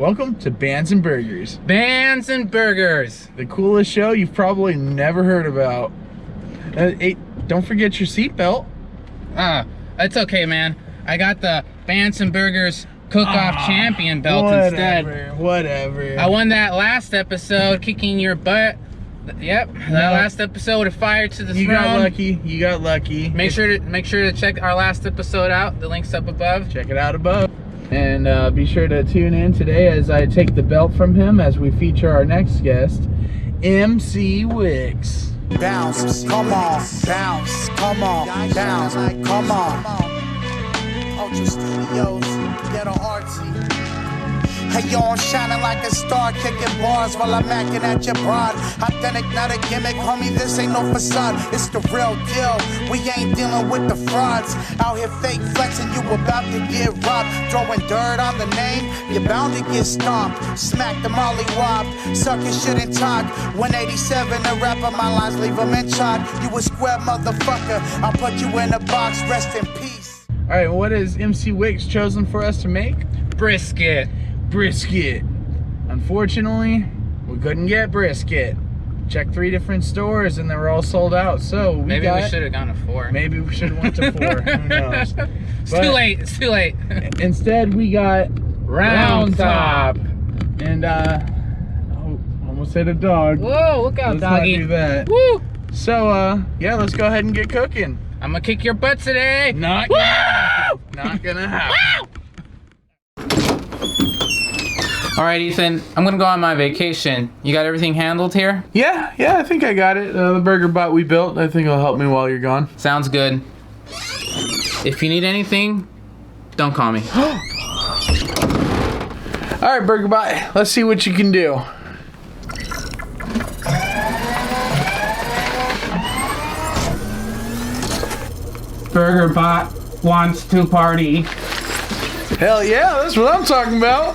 Welcome to Bands and Burgers. Bands and Burgers. The coolest show you've probably never heard about. Hey, don't forget your seatbelt. It's okay, man. I got the Bands and Burgers Cook-Off Champion belt instead. Whatever. I won that last episode, kicking your butt. Yep, that last episode of Fire to the Throne. You got lucky. You got lucky. Make sure to check our last episode out. The link's up above. Check it out above. And be sure to tune in today as I take the belt from him as we feature our next guest, MC Wicks. Bounce, come on, bounce, come on, bounce, come on. Ultra Studios, Ghetto Artsy. Hey, yo, I'm shining like a star, kicking bars while I'm macking at your broad. Authentic, not a gimmick, homie, this ain't no facade. It's the real deal, we ain't dealing with the frauds. Out here fake flexing, you about to get robbed. Throwing dirt on the name, you're bound to get stomped. Smack the molly wop, suckers shouldn't talk. 187, the rapper, my lines leave them in chalk. You a square motherfucker, I'll put you in a box, rest in peace. Alright, what has MC Wicks chosen for us to make? Brisket. Brisket. Unfortunately, we couldn't get brisket. Checked 3 different stores and they were all sold out. So maybe we should have gone to 4. Maybe we should have went to 4. Who knows? It's too late. It's too late. Instead, we got Round Top. And almost hit a dog. Whoa! Look out, doggy. Let's not do that. Woo! So yeah, let's go ahead and get cooking. I'm gonna kick your butt today. Not gonna happen. Not gonna happen. All right, Ethan, I'm gonna go on my vacation. You got everything handled here? Yeah, I think I got it. The burger bot we built, I think it'll help me while you're gone. Sounds good. If you need anything, don't call me. All right, burger bot, let's see what you can do. Burger bot wants to party. Hell yeah, that's what I'm talking about.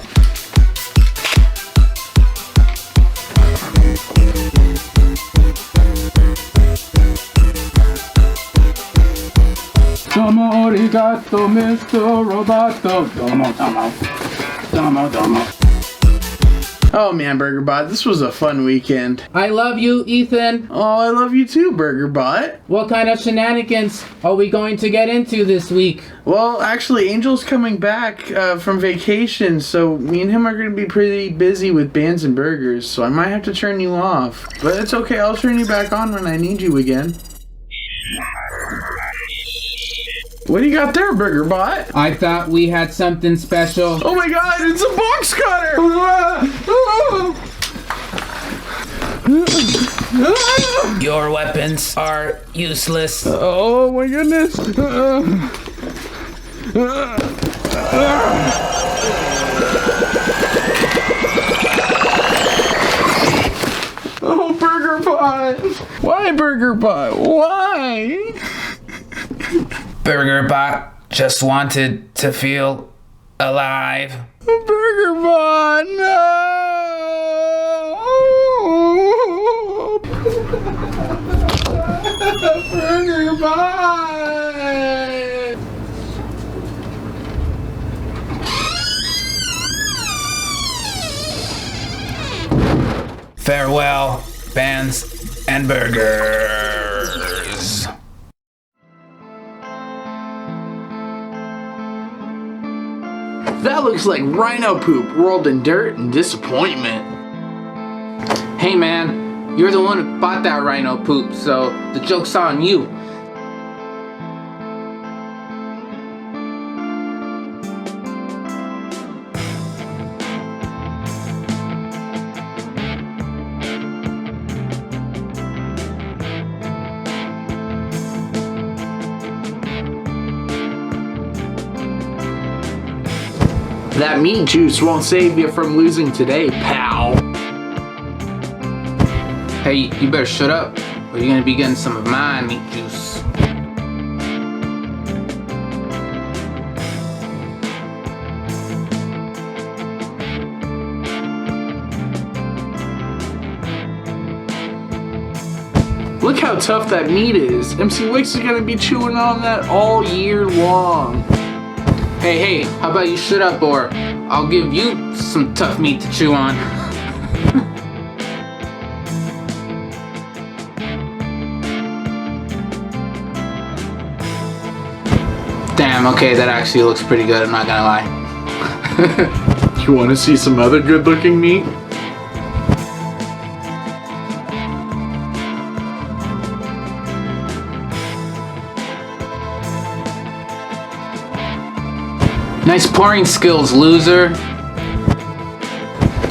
Domo arigato, Mr. Roboto. Domo. Oh man, Burger Bot, this was a fun weekend. I love you, Ethan. Oh, I love you too, Burger Bot. What kind of shenanigans are we going to get into this week? Well, actually, Angel's coming back from vacation, so me and him are going to be pretty busy with Bands and Burgers, so I might have to turn you off. But it's okay, I'll turn you back on when I need you again. What do you got there, Burger Bot? I thought we had something special. Oh my god, it's a box cutter! Your weapons are useless. Oh my goodness. Oh, Burger Bot. Why, Burger Bot? Why? Burger bot just wanted to feel alive. Burger Bot, no! Burger Bot! Farewell, Bands and Burgers. That looks like rhino poop rolled in dirt and disappointment. Hey man, you're the one who bought that rhino poop, so the joke's on you. That meat juice won't save you from losing today, pal. Hey, you better shut up, or you're gonna be getting some of my meat juice. Look how tough that meat is. MC Wicks is gonna be chewing on that all year long. Hey, how about you shut up or I'll give you some tough meat to chew on. Damn, okay, that actually looks pretty good, I'm not gonna lie. You want to see some other good-looking meat? Nice pouring skills, loser.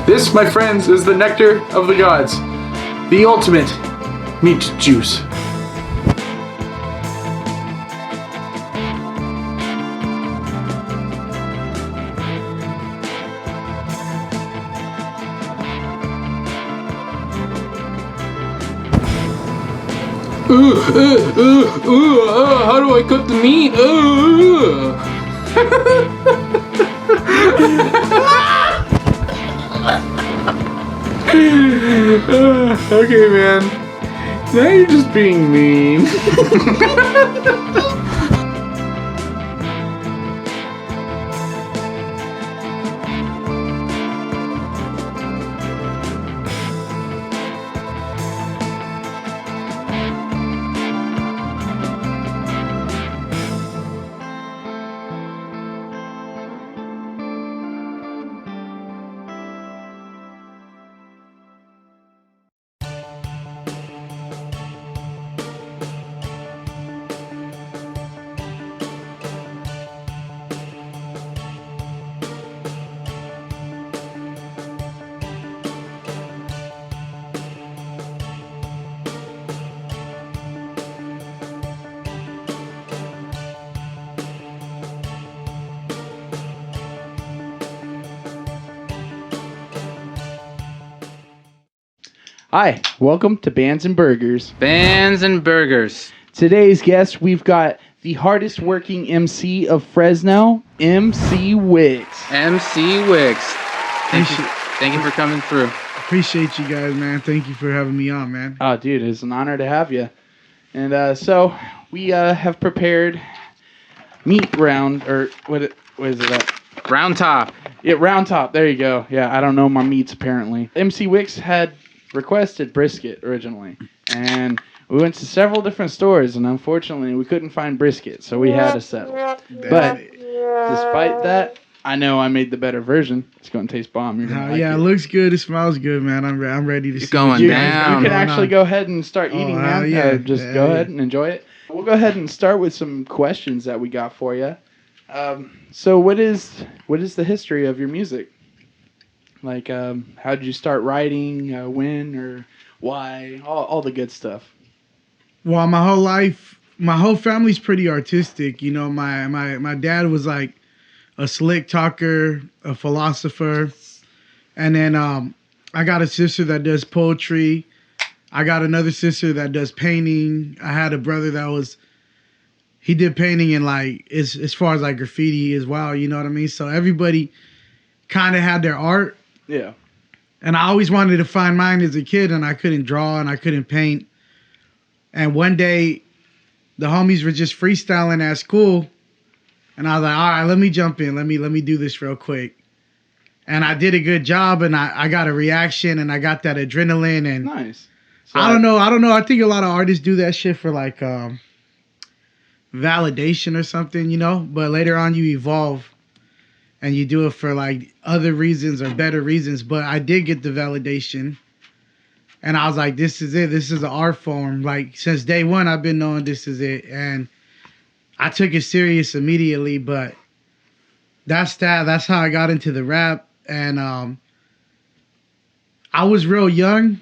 This, my friends, is the nectar of the gods. The ultimate meat juice. How do I cut the meat? Okay, man. Now you're just being mean. Hi, welcome to Bands and Burgers. Bands and burgers. Today's guest, we've got the hardest working MC of Fresno, MC Wicks. MC Wicks. Thank you for coming through. Appreciate you guys, man. Thank you for having me on, man. Oh, dude, it's an honor to have you. And so we have prepared meat round, or what is it at? Round top. Yeah, round top. There you go. Yeah, I don't know my meats apparently. MC Wicks had requested brisket originally, and we went to several different stores, and unfortunately we couldn't find brisket, so we had to settle. But despite that, I know I made the better version. It's going to taste bomb. You're gonna like yeah, it looks good. It smells good, man. I'm ready to see. going what down. You can actually go ahead and start eating, man. yeah. Just go ahead and enjoy it. We'll go ahead and start with some questions that we got for you. So what is the history of your music? Like, how did you start writing? When or why? All the good stuff. Well, my whole life, my whole family's pretty artistic. You know, my dad was like a slick talker, a philosopher, and then I got a sister that does poetry. I got another sister that does painting. I had a brother that he did painting and like as far as like graffiti as well. You know what I mean? So everybody kind of had their art. Yeah. And I always wanted to find mine as a kid, and I couldn't draw and I couldn't paint. And one day, the homies were just freestyling at school, and I was like, all right, let me jump in. Let me do this real quick. And I did a good job, and I got a reaction, and I got that adrenaline. And Nice. So I don't know. I think a lot of artists do that shit for like validation or something, you know? But later on, you evolve. And you do it for like other reasons or better reasons. But I did get the validation. And I was like, this is it. This is an art form. Like since day one, I've been knowing this is it. And I took it serious immediately. But that's that. That's how I got into the rap. And I was real young.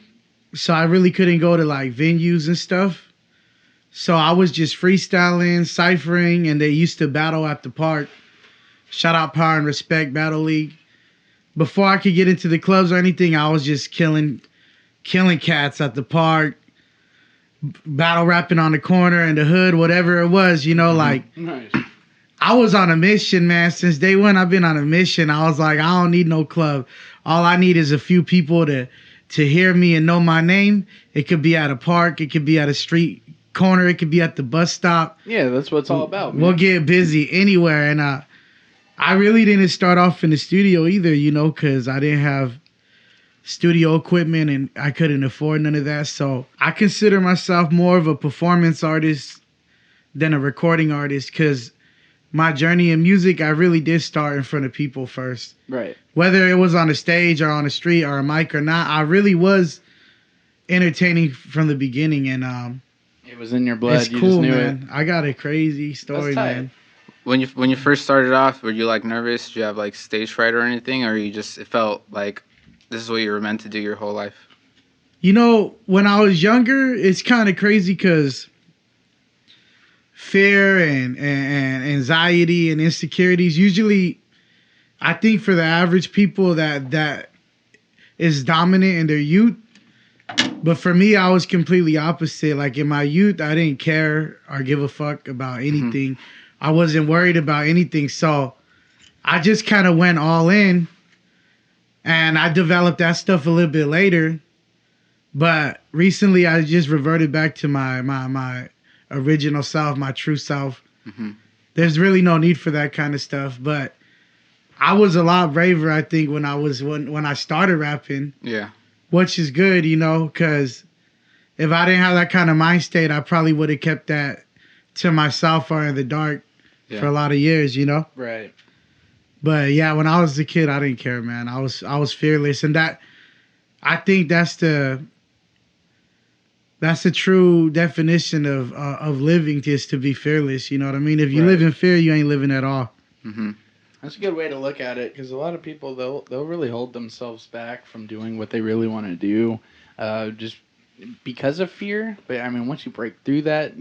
So I really couldn't go to like venues and stuff. So I was just freestyling, ciphering. And they used to battle at the park. Shout out Power and Respect Battle League. Before I could get into the clubs or anything, I was just killing cats at the park, battle rapping on the corner in the hood, whatever it was, you know, like Nice. I was on a mission, man. Since day one, I've been on a mission. I was like, I don't need no club. All I need is a few people to hear me and know my name. It could be at a park. It could be at a street corner. It could be at the bus stop. Yeah, that's what it's all about, man. We'll get busy anywhere. And I really didn't start off in the studio either, you know, because I didn't have studio equipment and I couldn't afford none of that. So I consider myself more of a performance artist than a recording artist, because my journey in music, I really did start in front of people first. Right. Whether it was on a stage or on a street or a mic or not, I really was entertaining from the beginning. And It was in your blood. it's You cool, just knew man. it. I got a crazy story, That's tight. man. When you first started off, were you like nervous? Did you have like stage fright or anything, or you just it felt like this is what you were meant to do your whole life? You know, when I was younger, it's kind of crazy because fear and anxiety and insecurities, usually, I think for the average people that is dominant in their youth. But for me, I was completely opposite. Like in my youth, I didn't care or give a fuck about anything. I wasn't worried about anything. So I just kind of went all in, and I developed that stuff a little bit later. But recently, I just reverted back to my original self, my true self. There's really no need for that kind of stuff. But I was a lot braver, I think, when I started rapping. Yeah. Which is good, you know, because if I didn't have that kind of mind state, I probably would have kept that to myself or in the dark for a lot of years, you know. Right. But yeah, when I was a kid, I didn't care, man. I was fearless, and that, I think that's the true definition of living, just to be fearless. You know what I mean? If you live in fear, you ain't living at all. That's a good way to look at it, because a lot of people, they'll really hold themselves back from doing what they really want to do, just because of fear. But I mean, once you break through that,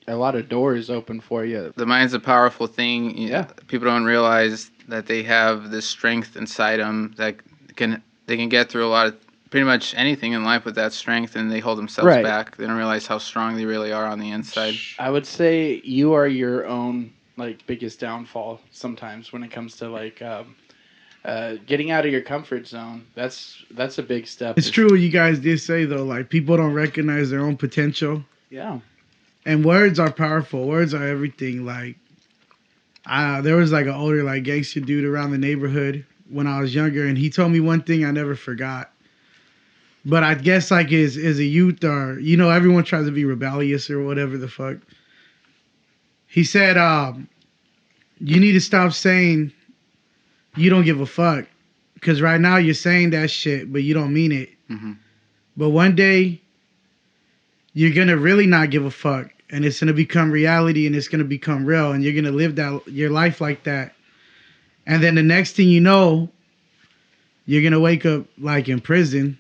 a lot of doors open for you. The mind's a powerful thing. Yeah. People don't realize that they have this strength inside them that they can get through a lot of pretty much anything in life with that strength, and they hold themselves back. They don't realize how strong they really are on the inside. I would say you are your own biggest downfall sometimes when it comes to getting out of your comfort zone. That's a big step. It's true what you guys did say, though. Like, people don't recognize their own potential. Yeah. And words are powerful. Words are everything. Like, there was like an older gangster dude around the neighborhood when I was younger, and he told me one thing I never forgot. But I guess as a youth, or everyone tries to be rebellious or whatever the fuck. He said, you need to stop saying you don't give a fuck, because right now you're saying that shit, but you don't mean it. But one day you're gonna really not give a fuck, and it's gonna become reality, and it's gonna become real, and you're gonna live your life like that. And then the next thing you know, you're gonna wake up in prison,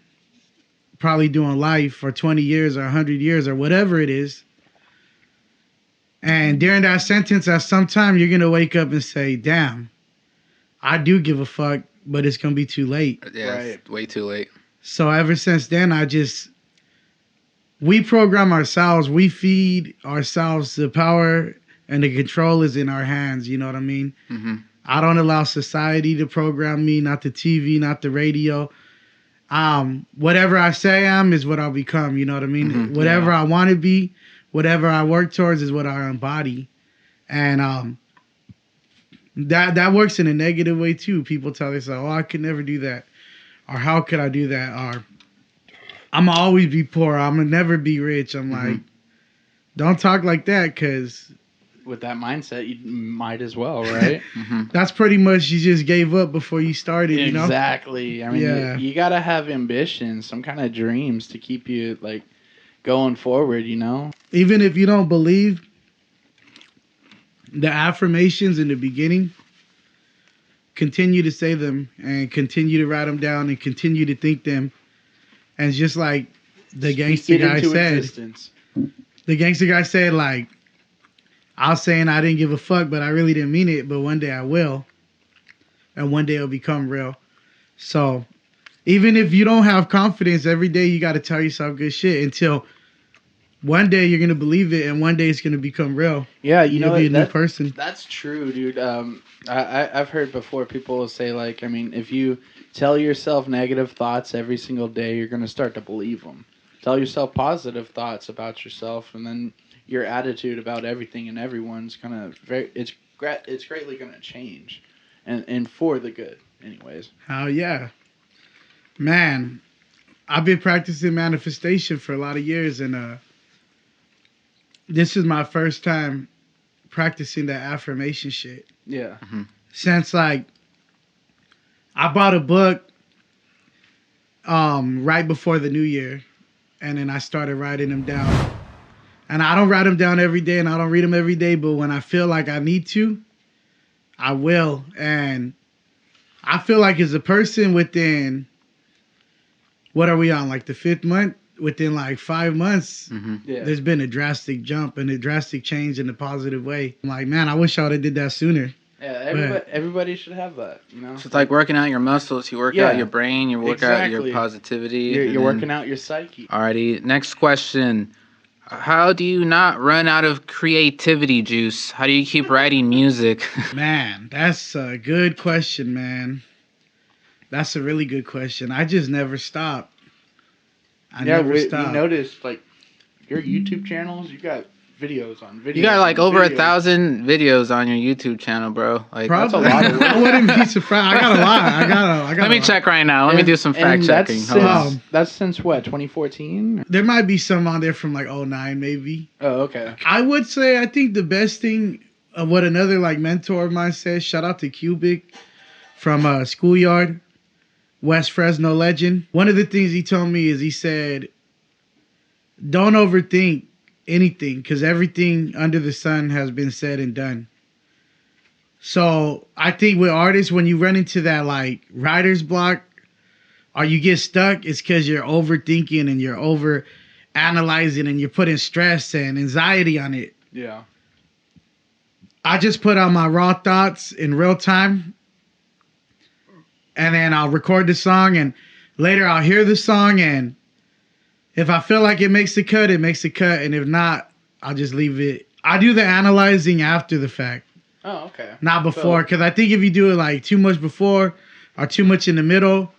probably doing life for 20 years or 100 years or whatever it is. And during that sentence, at some time, you're gonna wake up and say, "Damn, I do give a fuck," but it's gonna be too late. Yeah, it's way too late. So ever since then, we program ourselves. We feed ourselves the power, and the control is in our hands. You know what I mean? I don't allow society to program me, not the TV, not the radio. Whatever I say I am is what I'll become. You know what I mean? Whatever I want to be, whatever I work towards is what I embody. And that works in a negative way too. People tell themselves, "Oh, I could never do that," or "How could I do that?" or "I'm gonna always be poor. I'm gonna never be rich." I'm like, don't talk like that, because With that mindset, you might as well, right? that's pretty much you just gave up before you started. You know? Exactly. I mean, you gotta have ambitions, some kind of dreams to keep you going forward. Even if you don't believe the affirmations in the beginning, continue to say them and continue to write them down and continue to think them. And just like the gangster guy said, I was saying I didn't give a fuck, but I really didn't mean it. But one day I will. And one day it'll become real. So even if you don't have confidence, every day you got to tell yourself good shit until one day you're going to believe it, and one day it's going to become real. Yeah, you'll be a new person. That's true, dude. I've heard before people say, if you tell yourself negative thoughts every single day, you're going to start to believe them. Tell yourself positive thoughts about yourself, and then your attitude about everything and everyone's it's greatly going to change. and for the good, anyways. Hell yeah. Man, I've been practicing manifestation for a lot of years, and this is my first time practicing that affirmation shit. Yeah. Since like I bought a book right before the new year, and then I started writing them down. And I don't write them down every day, and I don't read them every day, but when I feel like I need to, I will. And I feel like as a person within, what are we on, like the 5th month? Within like 5 months, there's been a drastic jump and a drastic change in a positive way. I'm like, man, I wish I would have did that sooner. Yeah, everybody should have that, you know? So it's like working out your muscles. You work out your brain. You work out your positivity. You're working out your psyche. Alrighty, next question. How do you not run out of creativity juice? How do you keep writing music? Man, that's a good question, man. That's a really good question. I just never stop. I never stop. You noticed, like, your YouTube channels, you got videos on videos. You got like over 1,000 videos on your YouTube channel, bro. Like probably. That's a lot. I wouldn't be surprised. I got a lot. I got. Let me check right now. Let me do some fact checking. That's since what? 2014. There might be some on there from like 2009, maybe. Oh, okay. I would say I think the best thing, what another like mentor of mine says. Shout out to Cubic from Schoolyard, West Fresno legend. One of the things he told me is he said, "Don't overthink anything, because everything under the sun has been said and done." So I think with artists, when you run into that like writer's block or you get stuck, it's because you're overthinking and you're over analyzing and you're putting stress and anxiety on it. Yeah. I just put out my raw thoughts in real time, and then I'll record the song, and later I'll hear the song, and if I feel like it makes the cut, it makes the cut. And if not, I'll just leave it. I do the analyzing after the fact. Oh, okay. Not before. Because I think if you do it like too much before or too much in the middle,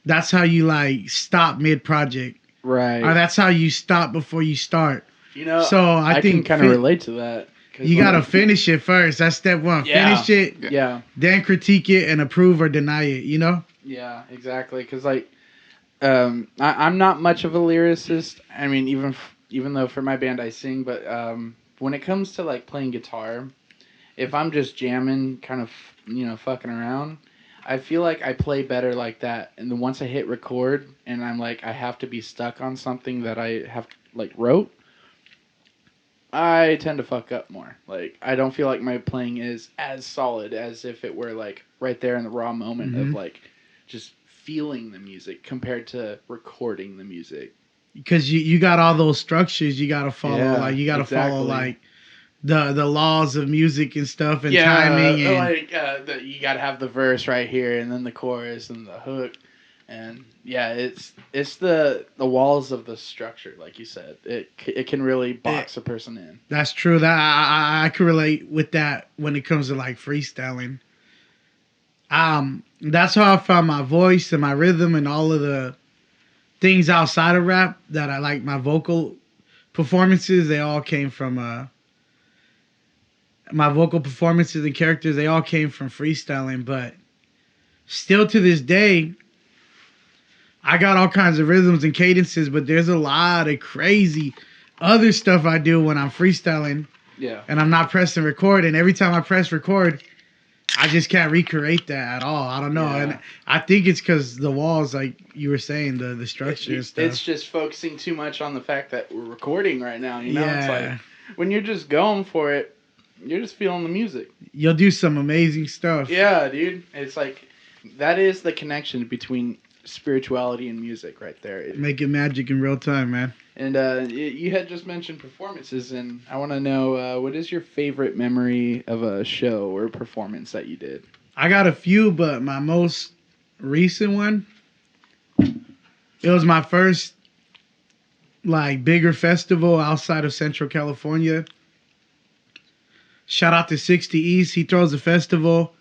that's how you like stop mid-project. Right. Or that's how you stop before you start. You know, so I think can kind of relate to that. You got to finish it first. That's step one. Yeah. Finish it. Yeah. Then critique it and approve or deny it, you know? Yeah, exactly. Because like, I'm not much of a lyricist. I mean, even though for my band I sing, but when it comes to like playing guitar, if I'm just jamming, kind of, you know, fucking around, I feel like I play better like that. And then once I hit record and I'm like, I have to be stuck on something that I have like wrote, I tend to fuck up more. Like, I don't feel like my playing is as solid as if it were like right there in the raw moment of like just feeling the music compared to recording the music. Because you got all those structures you got to follow. Yeah, like, you got to follow like the laws of music and stuff and timing. And like you got to have the verse right here and then the chorus and the hook. And yeah, it's the walls of the structure, like you said. It can really box a person in. That's true. That I could relate with that when it comes to like freestyling. That's how I found my voice and my rhythm and all of the things outside of rap that I like. My vocal performances, they all came from my vocal performances and characters. They all came from freestyling, but still to this day, I got all kinds of rhythms and cadences, but there's a lot of crazy other stuff I do when I'm freestyling. Yeah. And I'm not pressing record. And every time I press record, I just can't recreate that at all. I don't know. Yeah. And I think it's because the walls, like you were saying, the structure and stuff. It's just focusing too much on the fact that we're recording right now. You know, It's like when you're just going for it, you're just feeling the music. You'll do some amazing stuff. Yeah, dude. It's like that is the connection between spirituality and music right there. Making magic in real time, man. And you had just mentioned performances, and I want to know what is your favorite memory of a show or performance that you did? I got a few, but my most recent one, it was my first like bigger festival outside of Central California. Shout out to 60 East. He throws a festival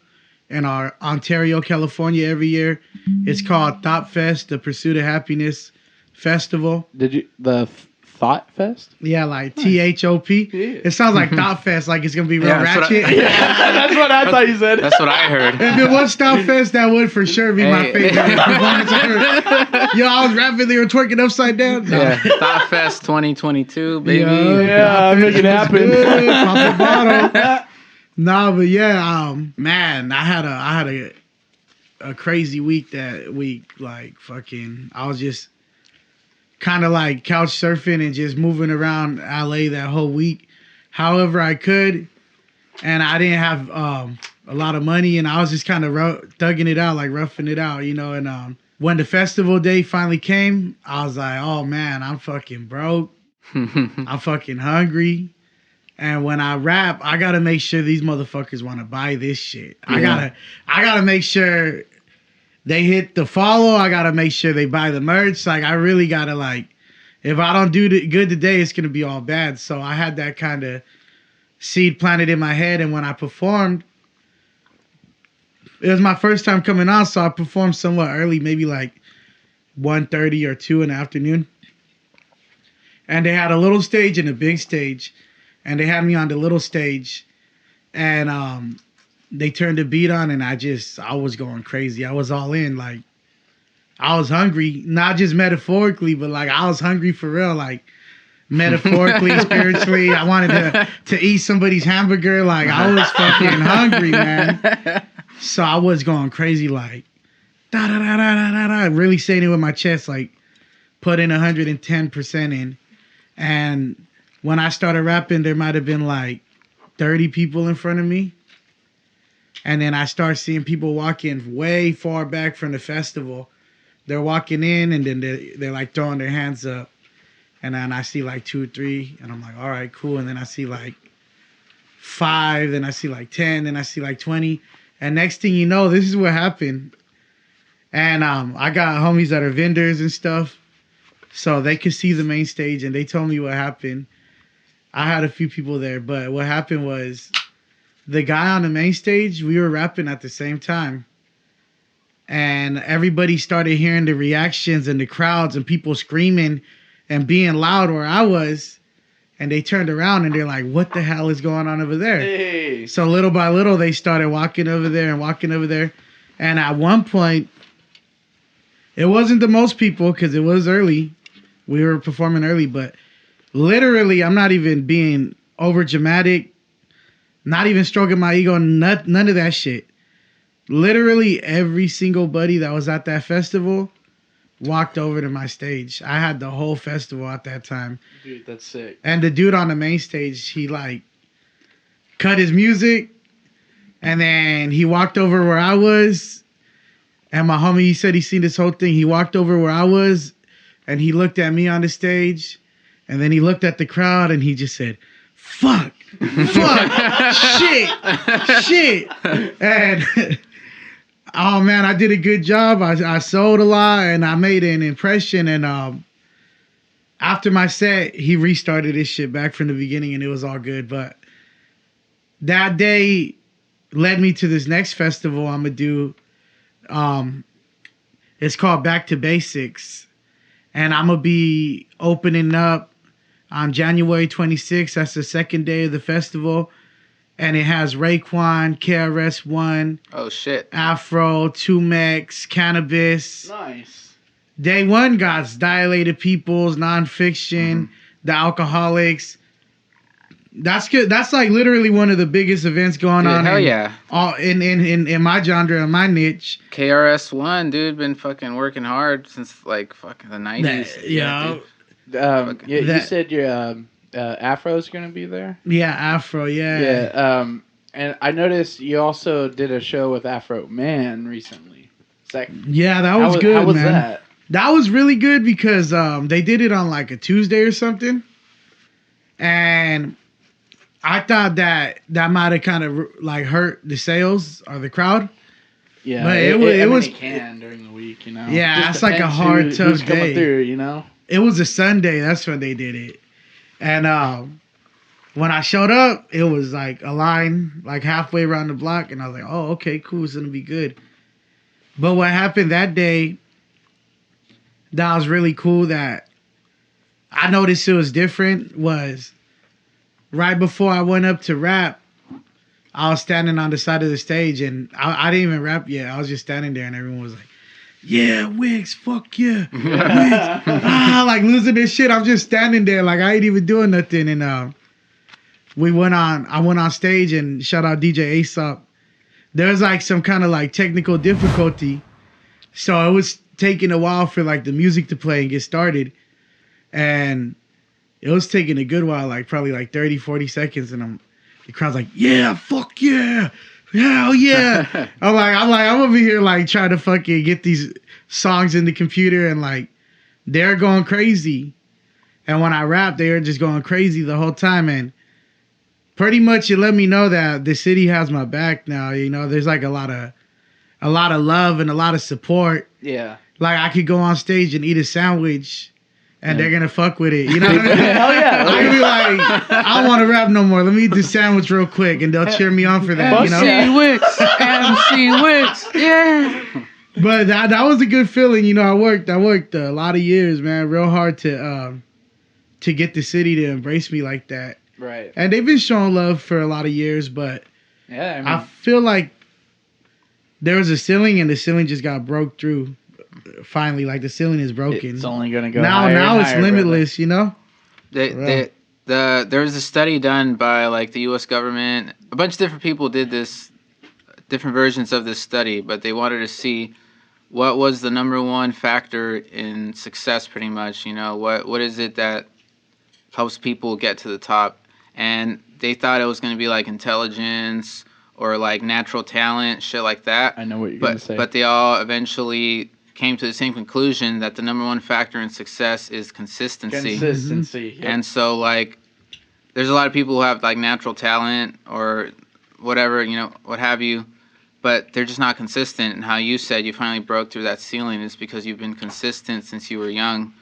in our Ontario, California every year. It's called Thought Fest, the Pursuit of Happiness Festival. Did you the Thought Fest? Yeah, like THOP. Yeah. It sounds like Thought Fest, like it's gonna be real ratchet. That's what I thought you said. That's what I heard. If it was Thought Fest, that would for sure be my favorite performance ever. Yo, I was rapping, they were twerking upside down. No. Yeah, Thought Fest 2022, baby. Yeah, make it happen. Pop a bottle. No, but yeah, man, I had a crazy week that week. Like fucking, I was just kind of like couch surfing and just moving around LA that whole week, however I could, and I didn't have a lot of money, and I was just kind of thugging it out, like roughing it out, you know. And when the festival day finally came, I was like, oh man, I'm fucking broke. I'm fucking hungry. And when I rap, I gotta make sure these motherfuckers want to buy this shit. Yeah. I gotta make sure they hit the follow. I gotta make sure they buy the merch. Like I really gotta like, if I don't do good today, it's gonna be all bad. So I had that kind of seed planted in my head. And when I performed, it was my first time coming on, so I performed somewhat early, maybe like 1:30 or 2 in the afternoon. And they had a little stage and a big stage. And they had me on the little stage, and they turned the beat on, and I was going crazy. I was all in. Like, I was hungry, not just metaphorically, but like I was hungry for real, like metaphorically, spiritually. I wanted to eat somebody's hamburger. Like, I was fucking hungry, man. So I was going crazy, like, da da da da da da, really saying it with my chest, like, putting 110% in. And when I started rapping, there might have been like 30 people in front of me. And then I start seeing people walking way far back from the festival. They're walking in, and then they're like throwing their hands up. And then I see like 2 or 3, and I'm like, all right, cool. And then I see like 5, then I see like 10, then I see like 20. And next thing you know, this is what happened. And I got homies that are vendors and stuff, so they could see the main stage, and they told me what happened. I had a few people there, but what happened was the guy on the main stage, we were rapping at the same time. And everybody started hearing the reactions and the crowds and people screaming and being loud where I was. And they turned around and they're like, what the hell is going on over there? Hey. So little by little, they started walking over there and walking over there. And at one point, it wasn't the most people because it was early. We were performing early, but literally, I'm not even being over dramatic, not even stroking my ego, none of that shit. Literally, every single buddy that was at that festival walked over to my stage. I had the whole festival at that time. Dude, that's sick. And the dude on the main stage, he like cut his music, and then he walked over where I was. And my homie, he said he seen this whole thing. He walked over where I was, and he looked at me on the stage. And then he looked at the crowd and he just said, fuck, shit. And, oh man, I did a good job. I sold a lot and I made an impression. And after my set, he restarted his shit back from the beginning and it was all good. But that day led me to this next festival I'm going to do. It's called Back to Basics. And I'm going to be opening up on January 26th. That's the second day of the festival. And it has Raekwon, KRS-One. Oh, shit. Afro, 2Mex, Cannabis. Nice. Day one got Dilated Peoples, Nonfiction, The Alcoholics. That's good. That's like literally one of the biggest events going on. Hell yeah. In my genre, in my niche. KRS-One, dude, been fucking working hard since like fucking the 90s. You said your Afro's gonna be there? Yeah, Afro, yeah. Yeah. And I noticed you also did a show with Afro Man recently. Yeah, that was good, how was man. that? That was really good because they did it on like a Tuesday or something. And I thought that might have kind of like hurt the sales or the crowd. Yeah, but it can during the week, you know. Yeah, Just that's like a hard, tough who's day. Coming through, you know. It was a Sunday. That's when they did it. And when I showed up, it was like a line like halfway around the block, and I was like, "Oh, okay, cool. It's gonna be good." But what happened that day? That was really cool. That I noticed it was different was right before I went up to rap, I was standing on the side of the stage and I didn't even rap yet. I was just standing there and everyone was like, yeah, Wicks, fuck yeah. Wicks. Like losing their shit. I'm just standing there like I ain't even doing nothing. And I went on stage and shout out DJ Aesop. There was like some kind of like technical difficulty. So it was taking a while for like the music to play and get started. And it was taking a good while, like probably like 30, 40 seconds. And the crowd's like, yeah, fuck yeah. Hell yeah. I'm over here like trying to fucking get these songs in the computer and like they're going crazy. And when I rap, they were just going crazy the whole time. And pretty much it let me know that the city has my back now. You know, there's like a lot of love and a lot of support. Yeah. Like I could go on stage and eat a sandwich and they're gonna fuck with it. You know what I mean? Hell yeah. I can be like, I don't want to rap no more. Let me eat this sandwich real quick and they'll cheer me on for that. You know? MC Wicks, MC Wicks, yeah. But that was a good feeling. You know, I worked a lot of years, man, real hard to get the city to embrace me like that. Right. And they've been showing love for a lot of years, but yeah, I feel like there was a ceiling and the ceiling just got broke through. Finally, like the ceiling is broken. It's only gonna go now. higher Now and it's higher, limitless. You know. There was a study done by like the U.S. government. A bunch of different people did this, different versions of this study, but they wanted to see what was the number one factor in success. Pretty much, you know, what is it that helps people get to the top? And they thought it was going to be like intelligence or like natural talent, shit like that. I know what you're gonna say. But they all eventually came to the same conclusion that the number one factor in success is consistency. Consistency. Yep. And so, like, there's a lot of people who have, like, natural talent or whatever, you know, what have you, but they're just not consistent. And how you said you finally broke through that ceiling is because you've been consistent since you were young,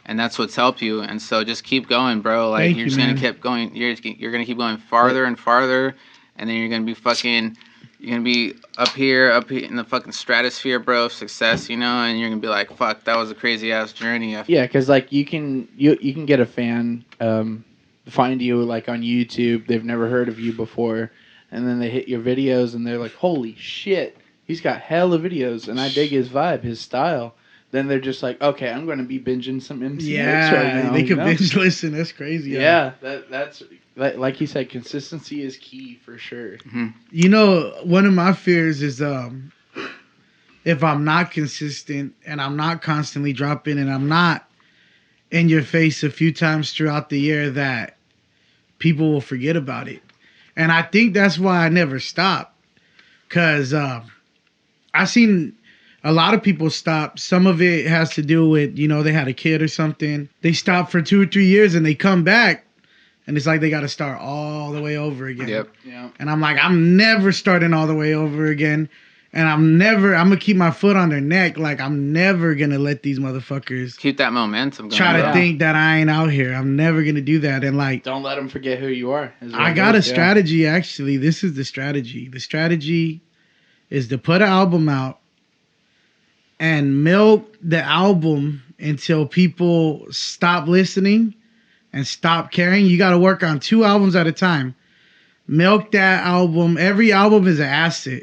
and that's what's helped you. And so just keep going, bro. Like, Thank you're you, just going man. to keep going. You're going to keep going farther and farther, and then you're going to be fucking... You're going to be up here in the fucking stratosphere, bro, of success, you know, and you're going to be like, fuck, that was a crazy-ass journey. Yeah, because, like, you can get a fan, find you, like, on YouTube. They've never heard of you before, and then they hit your videos, and they're like, holy shit, he's got hella videos, and I dig his vibe, his style. Then they're just like, okay, I'm going to be binging some MC Wicks right now. They can you know? binge listen. That's crazy. Yeah, that's like you said, consistency is key for sure. Mm-hmm. You know, one of my fears is if I'm not consistent and I'm not constantly dropping and I'm not in your face a few times throughout the year, that people will forget about it. And I think that's why I never stop. Because I seen a lot of people stop. Some of it has to do with, you know, they had a kid or something. They stop for 2 or 3 years and they come back. And it's like they got to start all the way over again. Yep. Yeah. And I'm like, I'm never starting all the way over again. And I'm going to keep my foot on their neck. Like, I'm never going to let these motherfuckers Keep that momentum going. try to bro. think that I ain't out here. I'm never going to do that. And like, Don't let them forget who you are. is what I it got a is, yeah. strategy, actually. This is the strategy. The strategy is to put an album out and milk the album until people stop listening and stop caring. You got to work on 2 albums at a time. Milk that album. Every album is an asset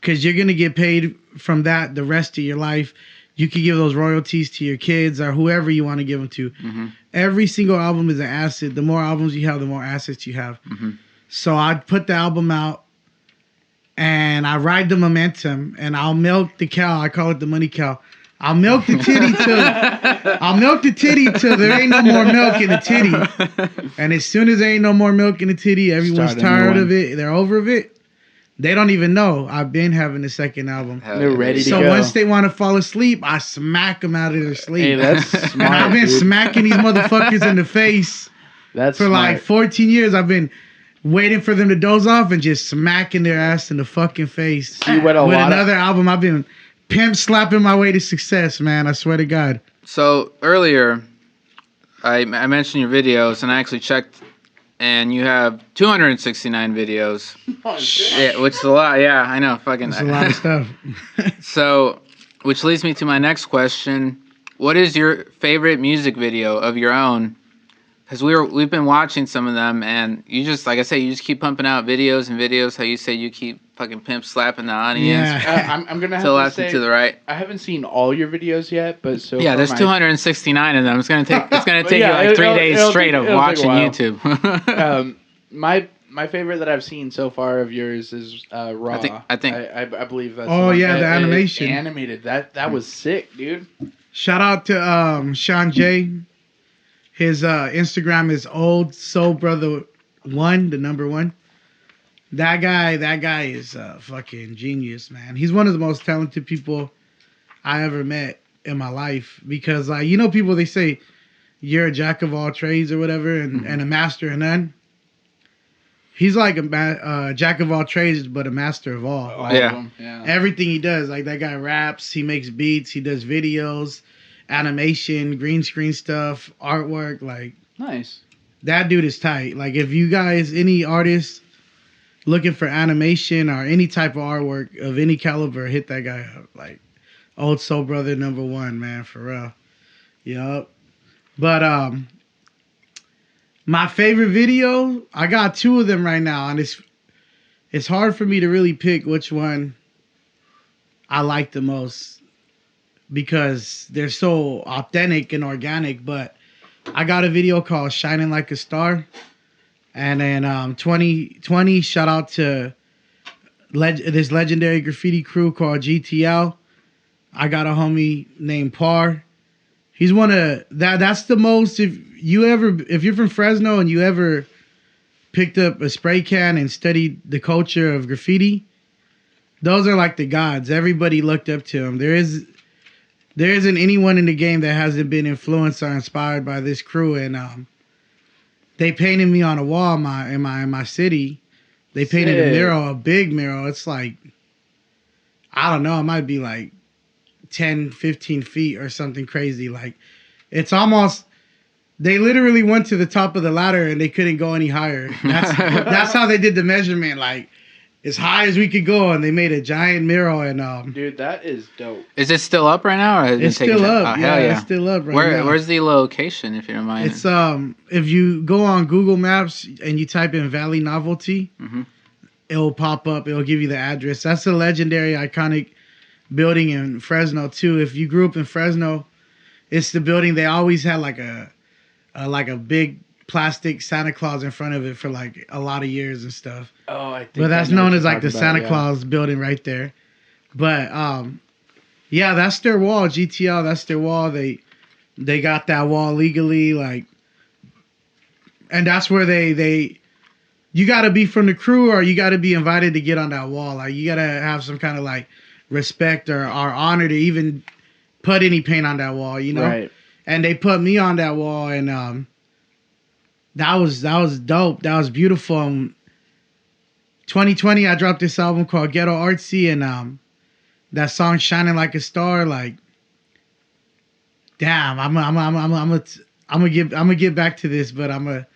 because you're going to get paid from that the rest of your life. You can give those royalties to your kids or whoever you want to give them to. Mm-hmm. Every single album is an asset. The more albums you have, the more assets you have. Mm-hmm. So I put the album out and I ride the momentum and I'll milk the cow. I call it the money cow. I'll milk the titty till there ain't no more milk in the titty. And as soon as there ain't no more milk in the titty, everyone's Start a new tired one. of it. They're over of it. They don't even know I've been having the second album. Hell They're yeah. ready to So go. once they want to fall asleep, I smack them out of their sleep. Hey, that's and smart. I've been dude. smacking these motherfuckers in the face That's for smart. like 14 years. I've been waiting for them to doze off and just smacking their ass in the fucking face. See what a With lot another album, I've been pimp slapping my way to success, man. I swear to God. So earlier, I mentioned your videos, and I actually checked, and you have 269 videos. Oh, shit. Yeah, which is a lot. Yeah, I know. Fucking. It's a lot of stuff. So, which leads me to my next question. what is your favorite music video of your own? Because we've been watching some of them, and you just, like I said, you just keep pumping out videos and videos. How you say you keep fucking pimp slapping the audience. I'm gonna have to the to left say, and to the right. I haven't seen all your videos yet, but so Yeah, far there's 269 of them. It's gonna take you like 3 days straight of watching YouTube. My favorite that I've seen so far of yours is Raw. I think. I believe that's. Oh, the one. yeah, the animation. Animated. That was sick, dude. Shout out to Sean J. His Instagram is Old Soul Brother 1, the number 1. That guy is fucking genius, man. He's one of the most talented people I ever met in my life. Because people, they say you're a jack of all trades or whatever, and a master of none. He's like a jack of all trades, but a master of all. All of them, yeah. Everything he does, like that guy raps, he makes beats, he does videos, animation, green screen stuff, artwork. Like, nice. That dude is tight. Like, if you guys, any artists looking for animation or any type of artwork of any caliber, hit that guy up. Like, Old Soul Brother number 1, man, for real. Yup. But my favorite video, I got 2 of them right now, and it's hard for me to really pick which one I like the most because they're so authentic and organic. But I got a video called Shining Like a Star. And then 2020, shout out to this legendary graffiti crew called GTL. I got a homie named Par. He's one of that's the most, if you're from Fresno and you ever picked up a spray can and studied the culture of graffiti, those are like the gods. Everybody looked up to him. There isn't anyone in the game that hasn't been influenced or inspired by this crew. And they painted me on a wall in my city. They painted a mural, a big mural. It's like, I don't know, it might be like 10, 15 feet or something crazy. Like, it's almost, they literally went to the top of the ladder and they couldn't go any higher. That's how they did the measurement, like as high as we could go, and they made a giant mural. And dude, that is dope. Is it still up right now, or has it's still up? Oh, yeah, it's still up right now. Where's the location, if you don't mind? It's if you go on Google Maps and you type in Valley Novelty, it'll pop up. It'll give you the address. That's a legendary, iconic building in Fresno too. If you grew up in Fresno, it's the building they always had like a big plastic Santa Claus in front of it for like a lot of years and stuff. Oh, I think. But that's known as like the Santa Claus building right there. But yeah, that's their wall. GTL, that's their wall. They got that wall legally, like, and that's where they you got to be from the crew or you got to be invited to get on that wall. Like, you got to have some kind of like respect or honor to even put any paint on that wall, you know? Right. And they put me on that wall, and that was dope. That was beautiful. 2020, I dropped this album called Ghetto Artsy, and that song Shining Like a Star. Like, damn, I'm gonna get back to this, but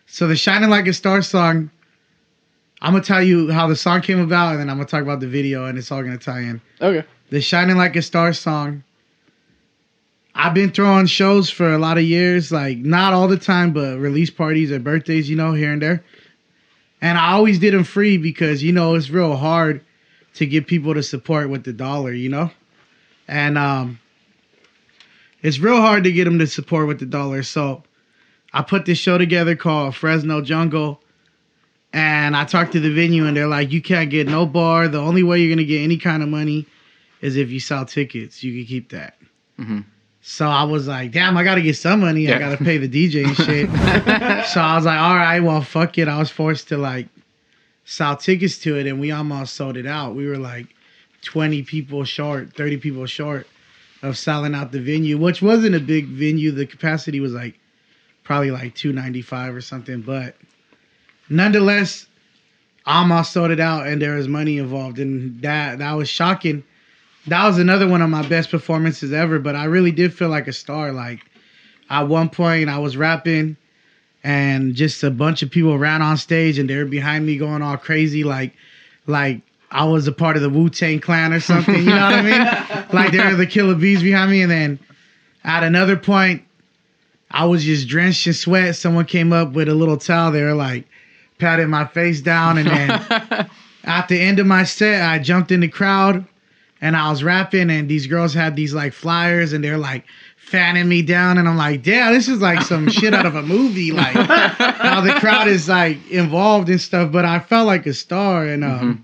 so the Shining Like a Star song, I'm gonna tell you how the song came about, and then I'm gonna talk about the video, and it's all gonna tie in. Okay. The Shining Like a Star song, I've been throwing shows for a lot of years, like not all the time, but release parties or birthdays, you know, here and there. And I always did them free because, you know, it's real hard to get people to support with the dollar, you know? And it's real hard to get them to support with the dollar. So I put this show together called Fresno Jungle. And I talked to the venue and they're like, you can't get no bar. The only way you're going to get any kind of money is if you sell tickets. You can keep that. Mm-hmm. So I was like, damn, I got to get some money. Yeah. I got to pay the DJ and shit. So I was like, all right, well, fuck it. I was forced to like sell tickets to it, and we almost sold it out. We were like 20 people short, 30 people short of selling out the venue, which wasn't a big venue. The capacity was like probably like 295 or something. But nonetheless, I almost sold it out, and there was money involved. And that was shocking. That was another one of my best performances ever, but I really did feel like a star. Like, at one point, I was rapping, and just a bunch of people ran on stage, and they were behind me going all crazy, like I was a part of the Wu-Tang Clan or something, you know what I mean? Like, there were the Killer Bees behind me, and then At another point, I was just drenched in sweat. Someone came up with a little towel. They were like patting my face down. And then at the end of my set, I jumped in the crowd and I was rapping. And these girls had these like flyers and they're like fanning me down. And I'm like, damn, this is like some shit out of a movie. Like how the crowd is like involved and stuff. But I felt like a star. And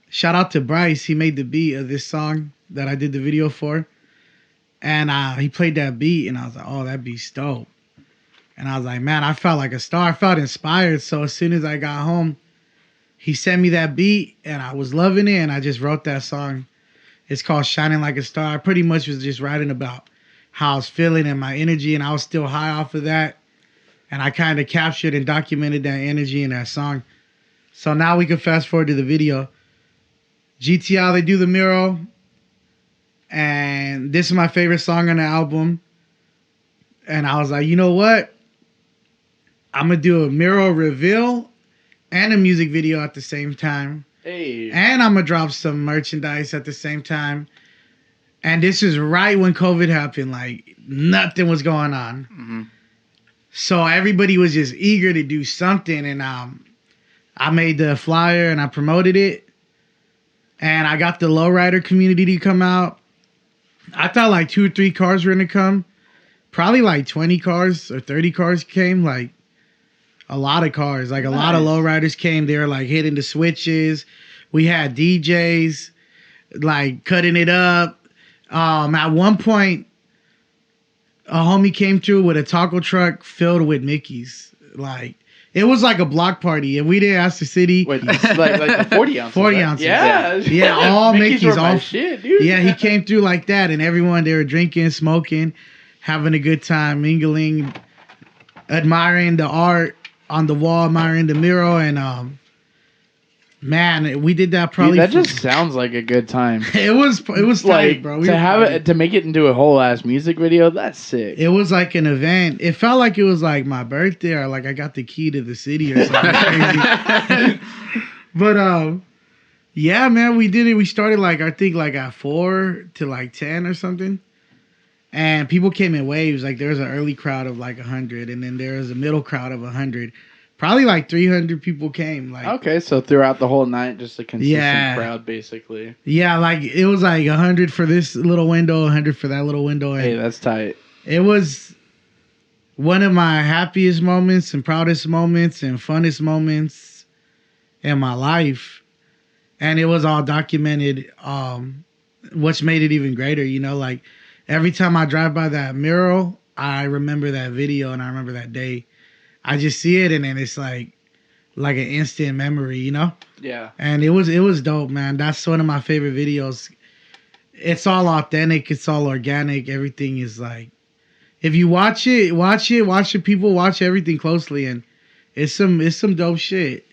shout out to Bryce. He made the beat of this song that I did the video for. And he played that beat, and I was like, oh, that beat's dope. And I was like, man, I felt like a star. I felt inspired. So as soon as I got home, he sent me that beat, and I was loving it, and I just wrote that song. It's called Shining Like a Star. I pretty much was just writing about how I was feeling and my energy, and I was still high off of that. And I kind of captured and documented that energy in that song. So now we can fast forward to the video. GTL, they do the mural. And this is my favorite song on the album. And I was like, you know what? I'm going to do a mural reveal and a music video at the same time. Hey. And I'm going to drop some merchandise at the same time. And this is right when COVID happened. Like, nothing was going on. Mm-hmm. So everybody was just eager to do something. And I made the flyer and I promoted it. And I got the lowrider community to come out. I thought like 2 or 3 cars were going to come. Probably like 20 cars or 30 cars came. Like a lot of cars. Like a lot of lowriders came. They were like hitting the switches. We had DJs like cutting it up. At one point, a homie came through with a taco truck filled with Mickeys. Like, it was like a block party, and we didn't ask the city. Wait, like the 40 ounces. 40 right? ounces. Yeah, all Mickeys, all shit, dude. Yeah, he came through like that, and everyone, they were drinking, smoking, having a good time, mingling, admiring the art on the wall, admiring the mural, and man, we did that probably. Dude, that just sounds like a good time. It was tight, like, bro. To have it, to make it into a whole ass music video, that's sick. It was like an event. It felt like it was like my birthday, or like I got the key to the city or something crazy. But yeah, man, we did it. We started like, I think like at 4 to like 10 or something. And people came in waves. Like there was an early crowd of like 100, and then there was a middle crowd of 100. Probably like 300 people came. Like, okay, so throughout the whole night, just a consistent crowd, basically. Yeah, like it was like 100 for this little window, 100 for that little window. And hey, that's tight. It was one of my happiest moments and proudest moments and funnest moments in my life. And it was all documented, which made it even greater. You know, like every time I drive by that mural, I remember that video and I remember that day. I just see it and then it's like an instant memory, you know? Yeah. And it was dope, man. That's one of my favorite videos. It's all authentic. It's all organic. Everything is like, if you watch the people watch everything closely, and it's some dope shit.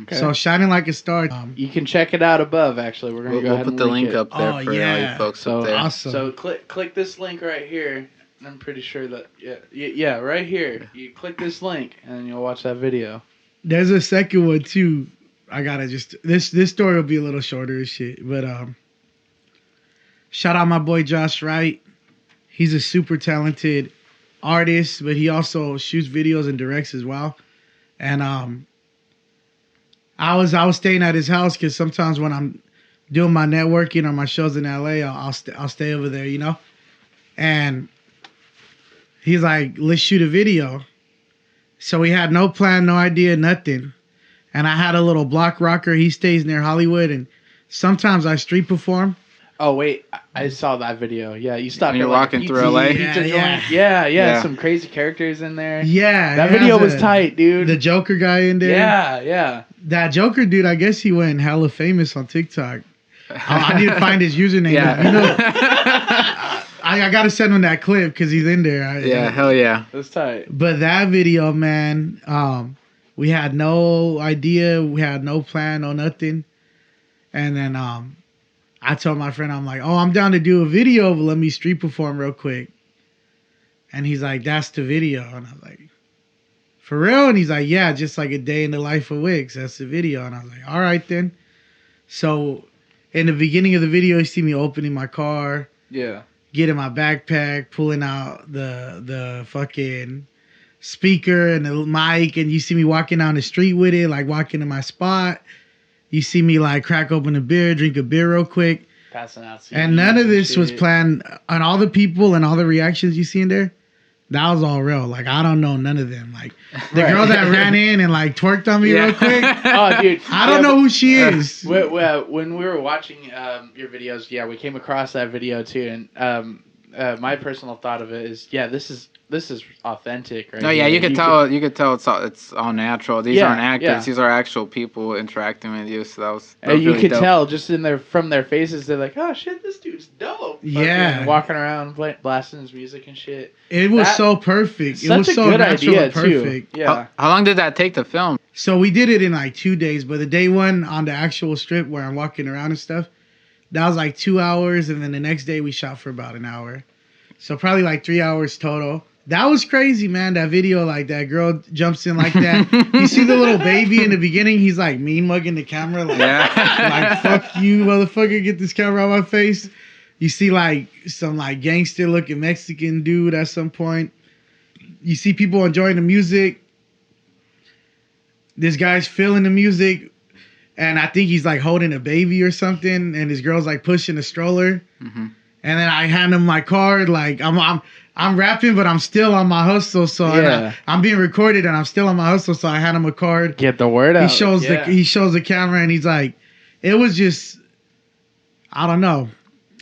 Okay. So Shining Like a Star. You can check it out above. Actually, we're gonna go ahead put and the link it. up there for all you folks up there. Awesome. So click this link right here. I'm pretty sure that yeah, right here. You click this link and you'll watch that video. There's a second one too. I gotta just this story will be a little shorter as shit, but shout out my boy Josh Wright. He's a super talented artist, but he also shoots videos and directs as well. And I was staying at his house because sometimes when I'm doing my networking or my shows in LA, I'll stay over there, you know. And he's like, let's shoot a video. So we had no plan, no idea, nothing. And I had a little block rocker. He stays near Hollywood, and sometimes I street perform. Oh wait, I saw that video. Yeah, you stopped. When you're walking through LA. Yeah. Some crazy characters in there. Yeah, that video was tight, dude. The Joker guy in there. Yeah. That Joker dude, I guess he went hella famous on TikTok. I need to find his username. Yeah. You know, I got to send him that clip because he's in there. Hell yeah. That's tight. But that video, man, we had no idea. We had no plan, no nothing. And then I told my friend, I'm like, oh, I'm down to do a video, but let me street perform real quick. And he's like, that's the video. And I was like, for real? And he's like, yeah, just like a day in the life of Wicks. That's the video. And I was like, all right then. So in the beginning of the video, you see me opening my car. Yeah. getting my backpack, pulling out the fucking speaker and the mic, and you see me walking down the street with it, like walking to my spot. You see me like crack open a beer, drink a beer real quick. Passing out CDs and none of this shit. was planned. And all the people and all the reactions you see in there, that was all real. Like, I don't know none of them. Like, the girl that ran in and, like, twerked on me real quick. Oh, dude. I don't know who she is. When we were watching your videos, we came across that video, too. And my personal thought of it is, this is authentic, right? No, yeah, you could tell it's all natural. These aren't actors; yeah. these are actual people interacting with you. So that was you really could dope. tell just from their faces, they're like, "Oh shit, this dude's dope." Yeah, fucking walking around blasting his music and shit. It was so perfect. It was such a so good natural idea and perfect. too. Yeah. How long did that take to film? So we did it in like 2 days, but the day one on the actual strip where I'm walking around and stuff, that was like 2 hours, and then the next day we shot for about an hour. So probably like 3 hours total. That was crazy, man. That video, like that girl jumps in like that. You see the little baby in the beginning, he's like mean mugging the camera, like, like fuck you, motherfucker, get this camera out of my face. You see like some like gangster looking Mexican dude at some point. You see people enjoying the music. This guy's feeling the music, and I think he's like holding a baby or something, and his girl's like pushing a stroller. Mm-hmm. And then I hand him my card, like I'm rapping, but I'm still on my hustle. So I'm being recorded, and I'm still on my hustle. So I hand him a card. Get the word out. He shows the camera, and he's like, it was just, I don't know.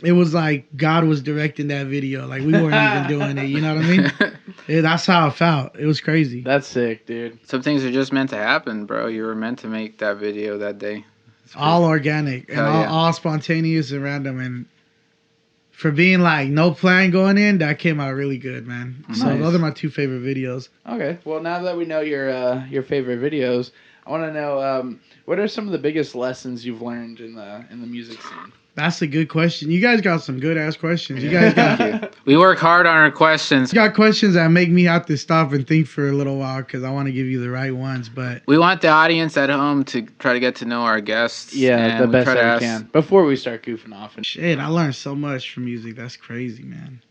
It was like God was directing that video. Like we weren't even doing it. You know what I mean? That's how I felt. It was crazy. That's sick, dude. Some things are just meant to happen, bro. You were meant to make that video that day. All organic and all spontaneous and random, and for being like no plan going in, that came out really good, man. Nice. So those are my 2 favorite videos. Okay. Well, now that we know your favorite videos, I want to know what are some of the biggest lessons you've learned in the music scene? That's a good question. You guys got some good ass questions. You guys got We work hard on our questions. You got questions that make me have to stop and think for a little while because I want to give you the right ones. But we want the audience at home to try to get to know our guests. Yeah, the best that we can before we start goofing off. And shit, I learned so much from music. That's crazy, man.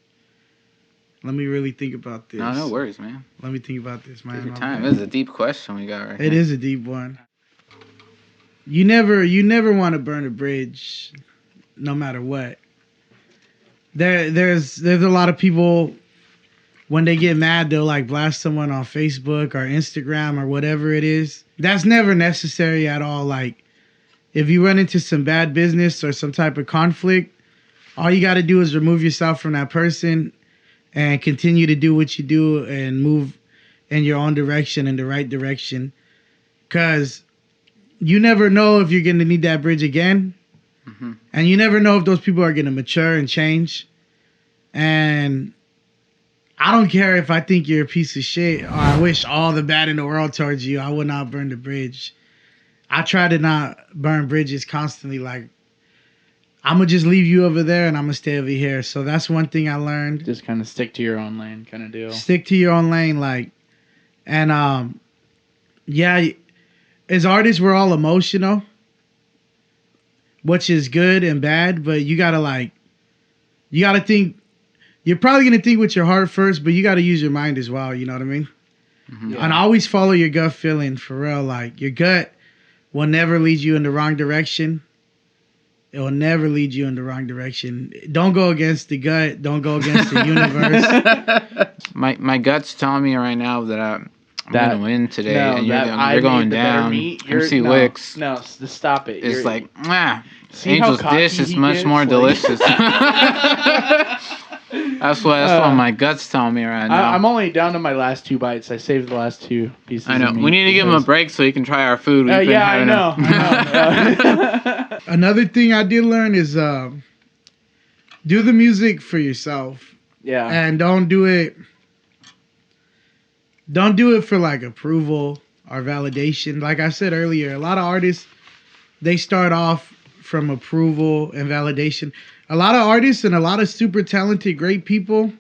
Let me really think about this. No worries, man. Let me think about this, man. Take your time. This is a deep question we got right It is a deep one. You never want to burn a bridge, no matter what. There's a lot of people, when they get mad, they'll like blast someone on Facebook or Instagram or whatever it is. That's never necessary at all. Like, if you run into some bad business or some type of conflict, all you got to do is remove yourself from that person and continue to do what you do and move in your own direction, in the right direction. Because you never know if you're going to need that bridge again. Mm-hmm. And you never know if those people are going to mature and change. And I don't care if I think you're a piece of shit or I wish all the bad in the world towards you. I would not burn the bridge. I try to not burn bridges constantly. Like, I'm going to just leave you over there and I'm going to stay over here. So that's one thing I learned. Just kind of stick to your own lane kind of deal. Stick to your own lane. Like, and yeah, as artists, we're all emotional, which is good and bad, but you got to think, you're probably going to think with your heart first, but you got to use your mind as well. You know what I mean? Mm-hmm. Yeah. And always follow your gut feeling for real. Like, your gut will never lead you in the wrong direction. It will never lead you in the wrong direction. Don't go against the gut. Don't go against the universe. My gut's telling me right now that I'm going to win today, and you're going down. MC Wicks. No, stop it. It's like, Angel's dish is much more delicious. That's what my gut's telling me right now. I'm only down to my last 2 bites. I saved the last 2 pieces. I know. We need to give him a break so he can try our food. I know. Another thing I did learn is do the music for yourself. Yeah. And don't do it for like approval or validation. Like I said earlier, a lot of artists, they start off from approval and validation. A lot of artists and a lot of super talented, great people,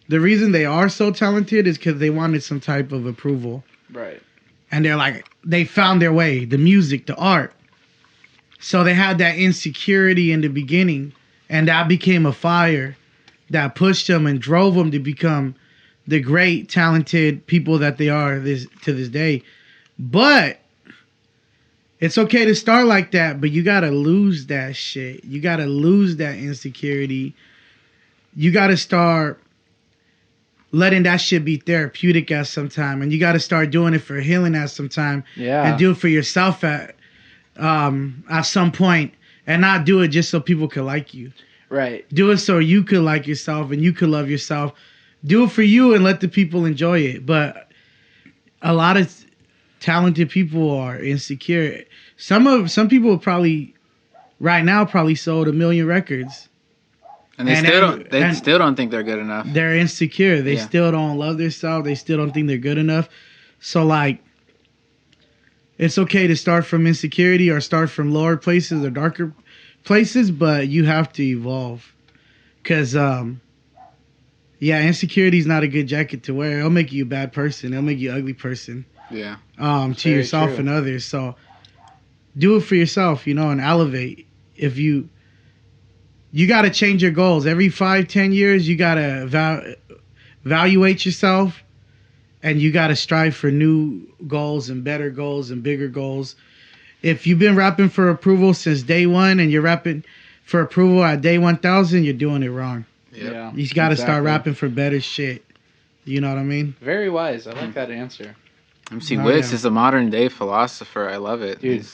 the reason they are so talented is because they wanted some type of approval. Right. And they're like, they found their way, the music, the art. So they had that insecurity in the beginning, and that became a fire. that pushed them and drove them to become the great, talented people that they are to this day. But it's okay to start like that, but you gotta lose that shit. You gotta lose that insecurity. You gotta start letting that shit be therapeutic at some time, and you gotta start doing it for healing at some time. Yeah. And do it for yourself at some point, and not do it just so people could like you. Right. Do it so you could like yourself and you could love yourself. Do it for you and let the people enjoy it. But a lot of talented people are insecure. Some people probably right now probably sold 1 million records. And they still don't think they're good enough. They're insecure. They still don't love themselves. They still don't think they're good enough. So like, it's okay to start from insecurity or start from lower places or darker places, but you have to evolve. Cause insecurity is not a good jacket to wear. It'll make you a bad person. It'll make you an ugly person. Yeah. To Very yourself true. and others. So do it for yourself, and elevate. If you got to change your goals every 5-10 years. You got to evaluate yourself, and you got to strive for new goals and better goals and bigger goals. If you've been rapping for approval since day one and you're rapping for approval at day 1000, you're doing it wrong. Yep. Yeah. You got to start Exactly. rapping for better shit. You know what I mean? Very wise. I like that answer. MC Oh, Wicks yeah. is a modern day philosopher. I love it. Dude,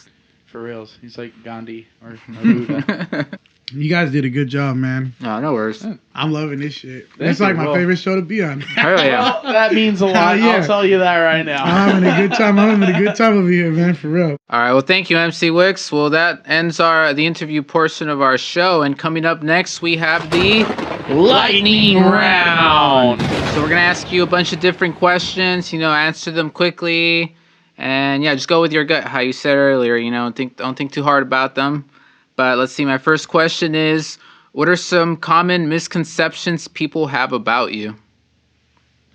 for reals. He's like Gandhi or Buddha. You guys did a good job, man. No, no worries. I'm loving this shit. Thank It's like you, my Will. favorite show to be on. Hell yeah. Well, that means a lot. Hell yeah. I'll tell you that right now. I'm having a good time. I'm having a good time over here, man, for real. All right. Well, thank you, MC Wicks. Well, that ends the interview portion of our show. And coming up next, we have the Lightning round. So we're gonna ask you a bunch of different questions. Answer them quickly, and just go with your gut. How you said earlier. Don't think too hard about them. But let's see. My first question is, what are some common misconceptions people have about you?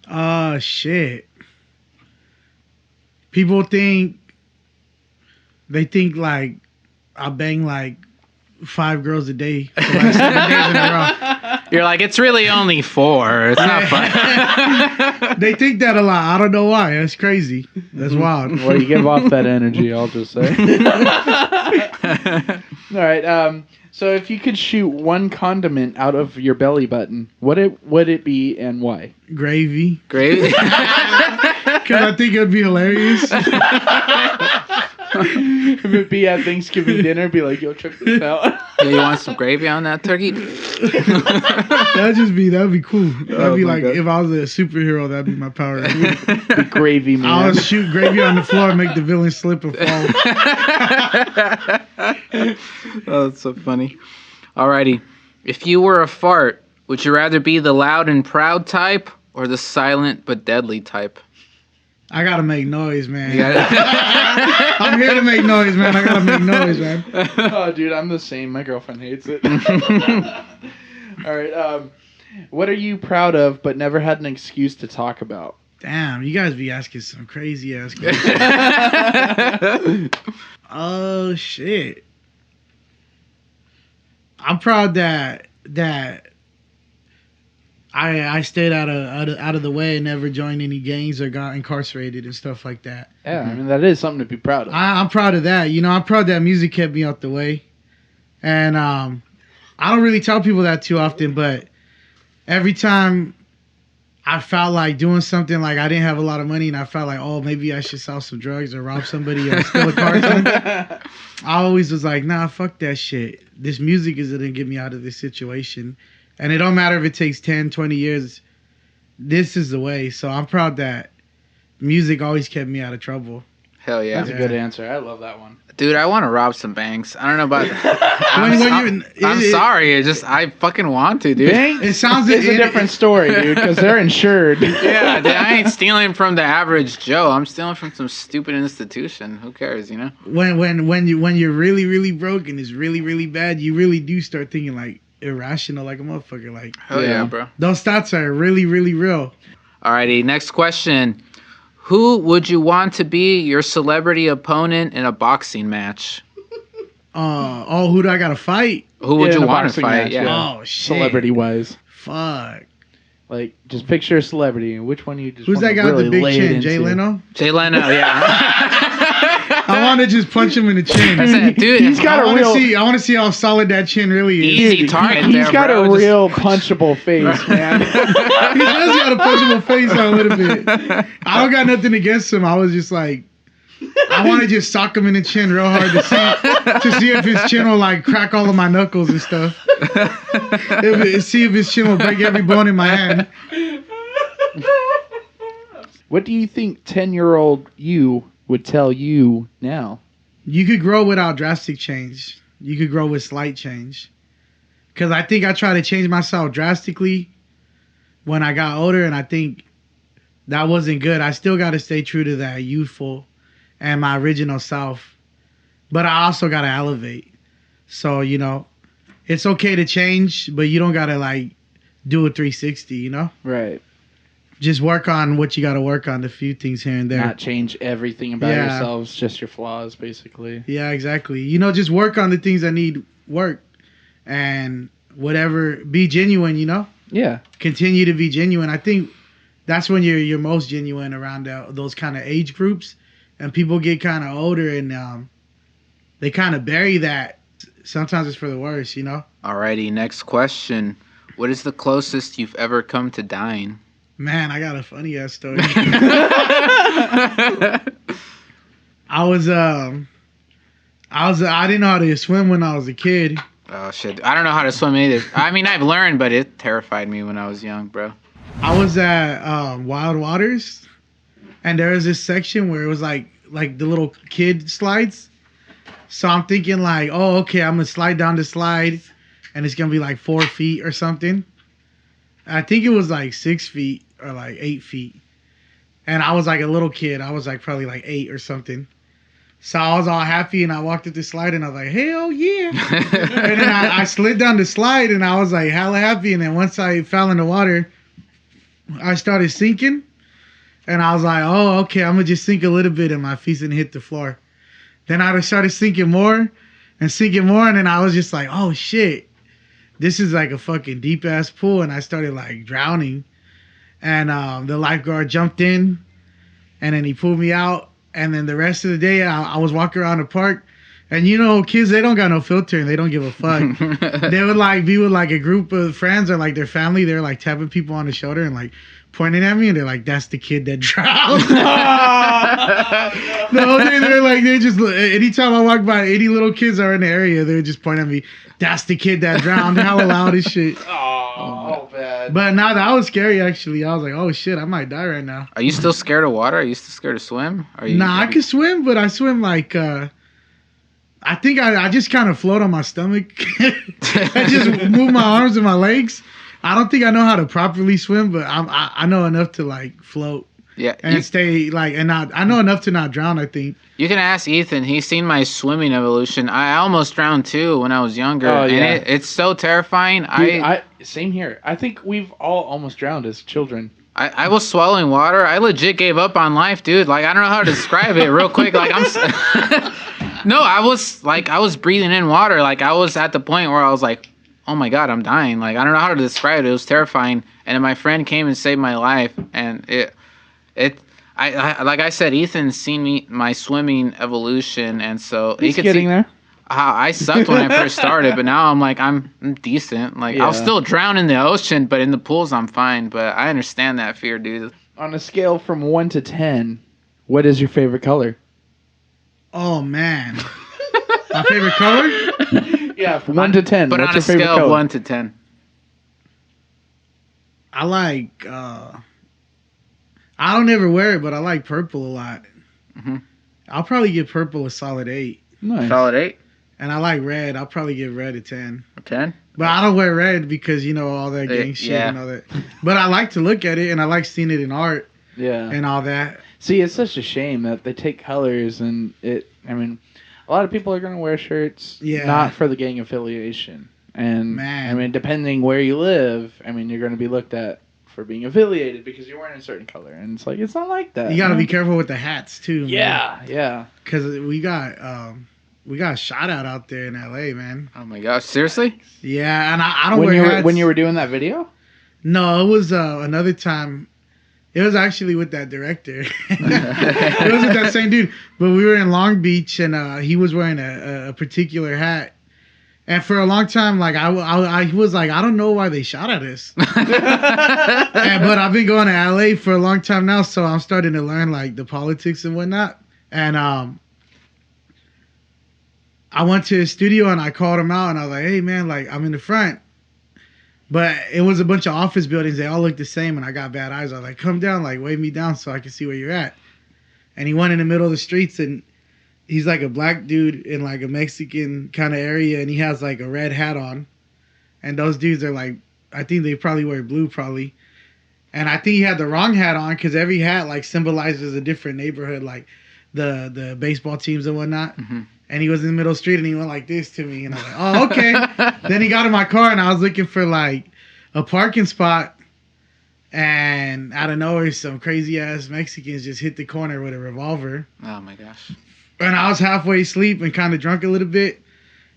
Oh, shit. People think like I bang like 5 girls a day for like 7 days in a row. You're like, it's really only 4. It's not fun. They think that a lot. I don't know why. That's crazy. That's wild. Well, you give off that energy, I'll just say. All right. So if you could shoot one condiment out of your belly button, what would it be and why? Gravy. Great. Because I think it would be hilarious. If it be at Thanksgiving dinner, be like, yo, check this out. You want some gravy on that turkey? That'd be cool. That'd be my like God. if I was a superhero, that'd be my power. The gravy man. I'll shoot gravy on the floor and make the villain slip and fall. Oh, that's so funny. Alrighty. If you were a fart, would you rather be the loud and proud type or the silent but deadly type? I gotta make noise, man. You gotta- I'm here to make noise, man. I gotta make noise, man. Oh, dude, I'm the same. My girlfriend hates it. All right. What are you proud of but never had an excuse to talk about? Damn, you guys be asking some crazy ass questions. Oh shit. I'm proud that I stayed out of the way and never joined any gangs or got incarcerated and stuff like that. Yeah, I mean, that is something to be proud of. I'm proud of that. I'm proud that music kept me out the way. And I don't really tell people that too often, but every time I felt like doing something, like I didn't have a lot of money and I felt like, oh, maybe I should sell some drugs or rob somebody or steal a car or something, I always was like, nah, fuck that shit. This music is going to get me out of this situation. And it don't matter if it takes 10, 20 years. This is the way. So I'm proud that music always kept me out of trouble. Hell yeah. That's a good answer. I love that one. Dude, I want to rob some banks. I don't know about When I'm sorry. I fucking want to, dude. Banks It sounds is a different story, dude, because they're insured. Yeah, dude, I ain't stealing from the average Joe. I'm stealing from some stupid institution. Who cares, When you're really, really broke and it's really, really bad, you really do start thinking like irrational, like a motherfucker. Like, Hell yeah, bro. those thoughts are really, really real. Alrighty, next question. Who would you want to be your celebrity opponent in a boxing match? Who do I gotta fight? Who would you in a want to boxing fight? match, Yeah. Oh shit. Celebrity-wise. Fuck. Like, just picture a celebrity. Which one you just Who's that wanna guy with really the big lay it chin? into? Jay Leno? Jay Leno, yeah. I want to just punch him in the chin. That's it, dude. He's got I a want real... to see how solid that chin really is. Easy target He's there, got bro. a real punchable face, man. He does got a punchable face on a little bit. I don't got nothing against him. I was just like, I want to just sock him in the chin real hard to see if his chin will like crack all of my knuckles and stuff. See if his chin will break every bone in my hand. What do you think 10-year-old you would tell you now? You could grow without drastic change. You could grow with slight change. Because I think I tried to change myself drastically when I got older, and I think that wasn't good. I still got to stay true to that youthful and my original self. But I also got to elevate. So, you know, it's okay to change, but you don't got to, like, do a 360, you know? Right. Just work on what you got to work on, the few things here and there. Not change everything about yourselves, just your flaws, basically. Yeah, exactly. You know, just work on the things that need work. And whatever, be genuine, you know? Yeah. Continue to be genuine. I think that's when you're most genuine around those kind of age groups. And people get kind of older and they kind of bury that. Sometimes it's for the worse, you know? Alrighty, next question. What is the closest you've ever come to dying? Man, I got a funny ass story. I didn't know how to swim when I was a kid. Oh shit! I don't know how to swim either. I mean, I've learned, but it terrified me when I was young, bro. I was at Wild Waters, and there was this section where it was like the little kid slides. So I'm thinking like, oh, okay, I'm gonna slide down the slide, and it's gonna be like 4 feet or something. I think it was like 6 feet or like 8 feet. And I was like a little kid. I was like probably like 8 or something. So I was all happy and I walked up the slide and I was like, hell yeah. And then I slid down the slide and I was like hella happy. And then once I fell in the water, I started sinking. And I was like, oh, okay, I'm going to just sink a little bit and my feet didn't hit the floor. Then I started sinking more. And then I was just like, oh shit. This is like a fucking deep ass pool, and I started like drowning. And the lifeguard jumped in, and then he pulled me out. And then the rest of the day, I was walking around the park, and you know, kids, they don't got no filter, and they don't give a fuck. They would like be with like a group of friends or like their family. They're like tapping people on the shoulder and like pointing at me, and they're like, "That's the kid that drowned." The whole day, they just anytime I walk by, any little kids are in the area, they would just point at me. That's the kid that drowned. How loud is shit? Oh, bad. But now that was scary, actually. I was like, oh shit, I might die right now. Are you still scared of water? Are you still scared to swim? I can swim, but I swim like I think I just kind of float on my stomach. I just move my arms and my legs. I don't think I know how to properly swim, but I know enough to like float. Yeah, and stay like, and I know enough to not drown. I think you can ask Ethan. He's seen my swimming evolution. I almost drowned too when I was younger, and it's so terrifying. Dude, same here. I think we've all almost drowned as children. I was swallowing water. I legit gave up on life, dude. Like I don't know how to describe it real quick. Like no, I was breathing in water. Like I was at the point where I was like, oh my god, I'm dying. Like I don't know how to describe it. It was terrifying. And then my friend came and saved my life, and I like I said, Ethan's seen my swimming evolution, and so he's he could getting see there. how I sucked when I first started, but now I'm like I'm decent. Like I'll still drown in the ocean, but in the pools I'm fine. But I understand that fear, dude. On a scale from 1 to 10, what is your favorite color? Oh man, my favorite color? Yeah, from 1 to 10. But what's on your a favorite scale color? of 1 to 10. I like. I don't ever wear it, but I like purple a lot. Mm-hmm. I'll probably give purple a solid 8. Nice. Solid 8. And I like red. I'll probably give red a 10. A 10. But I don't wear red because you know all that gang shit and all that. But I like to look at it and I like seeing it in art. Yeah. And all that. See, it's such a shame that they take colors and it. I mean, a lot of people are gonna wear shirts not for the gang affiliation. And man, I mean, depending where you live, I mean, you're gonna be looked at for being affiliated because you're wearing a certain color, and it's like it's not like that. You gotta be careful with the hats too. Yeah, yeah. Because we got We got shot out there in LA, man. Oh my gosh, seriously? Yeah, and I don't when wear you hats. when you were doing that video. No, it was another time. It was actually with that director. It was with that same dude. But we were in Long Beach, and he was wearing a particular hat. And for a long time, like I was like, I don't know why they shot at us. But I've been going to LA for a long time now, so I'm starting to learn like the politics and whatnot. And I went to his studio and I called him out and I was like, hey man, like I'm in the front. But it was a bunch of office buildings. They all looked the same, and I got bad eyes. I was like, come down, like wave me down so I can see where you're at. And he went in the middle of the streets, and he's like a black dude in like a Mexican kind of area, and he has like a red hat on. And those dudes are like, I think they probably wear blue probably. And I think he had the wrong hat on because every hat like symbolizes a different neighborhood, like the baseball teams and whatnot. Mm-hmm. And he was in the middle of the street and he went like this to me. And I was like, oh, okay. Then he got in my car and I was looking for like a parking spot. And out of nowhere, some crazy ass Mexicans just hit the corner with a revolver. Oh my gosh. And I was halfway asleep and kind of drunk a little bit.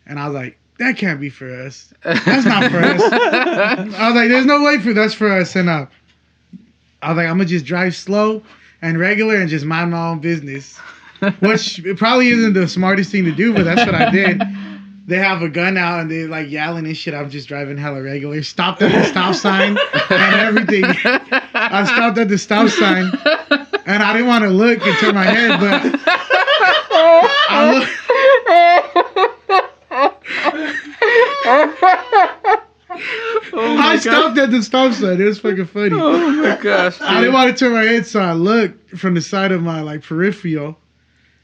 And I was like, that can't be for us. That's not for us. I was like, there's no way that's for us. And I was like, I'm going to just drive slow and regular and just mind my own business. Which it probably isn't the smartest thing to do, but that's what I did. They have a gun out and they're like yelling and shit. I'm just driving hella regular. Stopped at the stop sign and everything. I stopped at the stop sign and I didn't want to look and turn my head, but I stopped at the stop sign. It was fucking funny. Oh my gosh. Dude. I didn't want to turn my head, so I looked from the side of my like peripheral.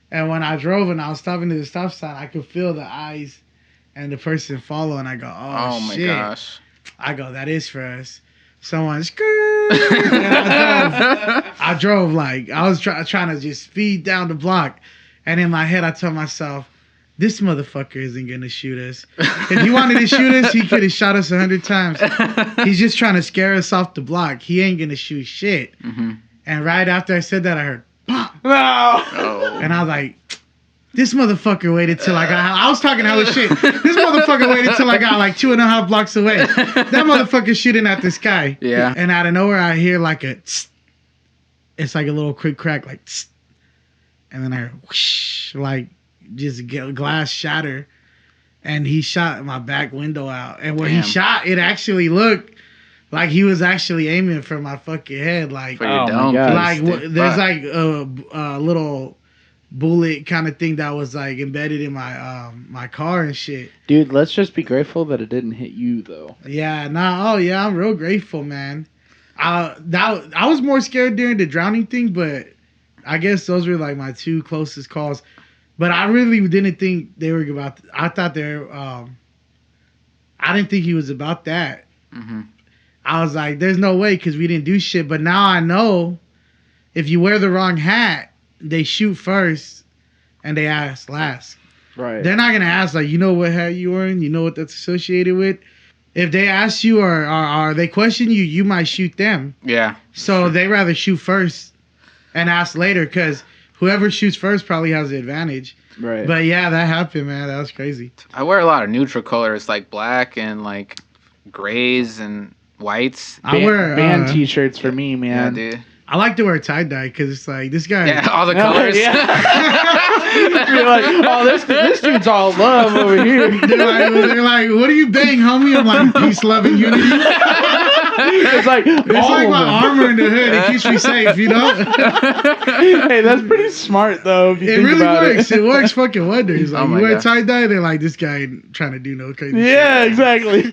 And when I drove and I was stopping at the stop sign, I could feel the eyes and the person follow. And I go, oh my shit. Gosh. I go, that is for us. Someone, and I drove like, I was trying to just speed down the block. And in my head, I told myself, this motherfucker isn't going to shoot us. If he wanted to shoot us, he could have shot us 100 times. He's just trying to scare us off the block. He ain't going to shoot shit. Mm-hmm. And right after I said that, I heard, pop. No. Oh. And I was like, this motherfucker waited till I was talking hella shit. This motherfucker waited till I got like 2.5 blocks away. That motherfucker's shooting at the sky. Yeah. And out of nowhere, I hear like a tss. It's like a little quick crack, like tss. And then I heard whoosh, like just glass shatter. And he shot my back window out. And when he shot, it actually looked like he was actually aiming for my fucking head. Like, for your dome. Like there's like a little bullet kind of thing that was like embedded in my my car and shit. Dude, let's just be grateful that it didn't hit you though. Yeah, oh yeah, I'm real grateful, man. I was more scared during the drowning thing, but I guess those were like my two closest calls. But I really didn't think they were about. I thought they were. I didn't think he was about that. Mm-hmm. I was like, there's no way because we didn't do shit. But now I know if you wear the wrong hat, they shoot first and they ask last. Right. They're not going to ask, like, you know what hat you wearing? You know what that's associated with? If they ask you or they question you, you might shoot them. Yeah. So they rather shoot first and ask later because whoever shoots first probably has the advantage. Right. But yeah, that happened, man. That was crazy. I wear a lot of neutral colors like black and like grays and whites. I wear band t-shirts for me, man. Yeah, dude. I like to wear tie-dye because it's like, this guy... Yeah, all the colors. Yeah. You're like, oh, this dude's all love over here. They're like, what do you bang, homie? I'm like, peace, love, and unity. It's like my armor in the hood. It keeps me safe, you know? Hey, that's pretty smart, though, if you think really about works. It works fucking wonders. Like, Oh my you wear gosh. tie-dye, they're like, this guy ain't trying to do no crazy Yeah, shit. exactly.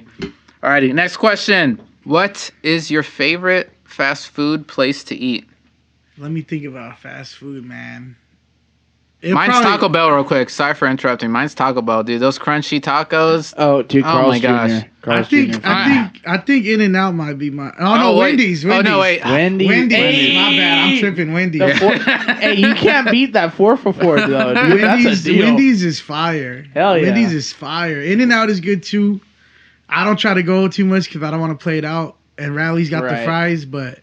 Alrighty, next question. What is your favorite fast food place to eat? Let me think about fast food, man. Mine's Taco Bell, real quick. Sorry for interrupting. Mine's Taco Bell, dude. Those crunchy tacos. Oh, dude, Carl's Oh my gosh. Jr. Carl's I think In-N-Out might be my... Oh, no, wait. Wendy's. Oh, no, wait. Wendy's. Wendy's. My bad. I'm tripping. Wendy's. Hey, you can't beat that 4 for 4, though, dude. That's a deal. Wendy's is fire. Hell yeah. Wendy's is fire. In-N-Out is good, too. I don't try to go too much because I don't want to play it out. And Rally's got the fries, but...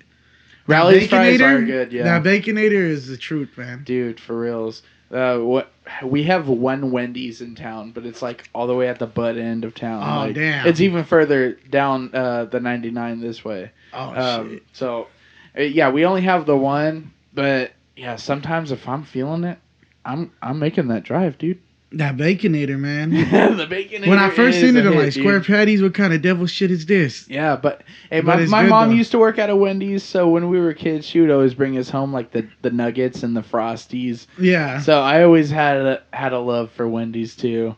Rally's fries are good, yeah. That Baconator is the truth, man. Dude, for reals. What we have one Wendy's in town, but it's like all the way at the butt end of town. Oh, like, damn. It's even further down the 99 this way. Oh, shit. So, yeah, we only have the one, but yeah, sometimes if I'm feeling it, I'm making that drive, dude. That Baconator, man. The Baconator. When I first seen it, I'm like, dude. square patties, what kind of devil shit is this? Yeah, but hey, But my it's mom good, though. used to work at a Wendy's, so when we were kids, she would always bring us home like the nuggets and the Frosties. Yeah. So I always had a love for Wendy's too.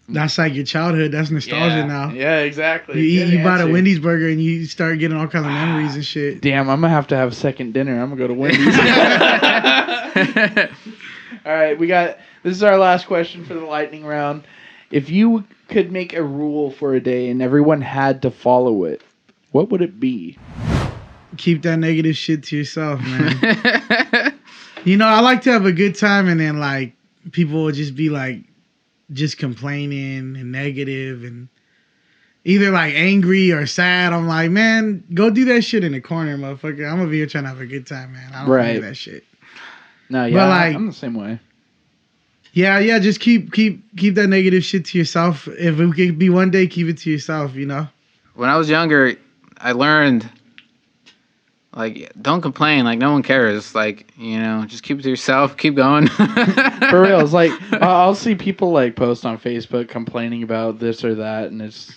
That's like your childhood. That's nostalgia now. Yeah, exactly. You bought a Wendy's burger and you start getting all kinds of memories and shit. Damn, I'm gonna have to have second dinner. I'm gonna go to Wendy's. All right, this is our last question for the lightning round. If you could make a rule for a day and everyone had to follow it, what would it be? Keep that negative shit to yourself, man. I like to have a good time, and then like people will just be like just complaining and negative and either like angry or sad. I'm like, man, go do that shit in the corner, motherfucker. I'm over here trying to have a good time, man. I don't want to do that shit. No, yeah, But, like, I'm the same way. Yeah, just keep that negative shit to yourself. If it could be one day, keep it to yourself, When I was younger, I learned, like, don't complain. Like, no one cares. Like, just keep it to yourself. Keep going. For real, it's like, I'll see people, like, post on Facebook complaining about this or that, and it's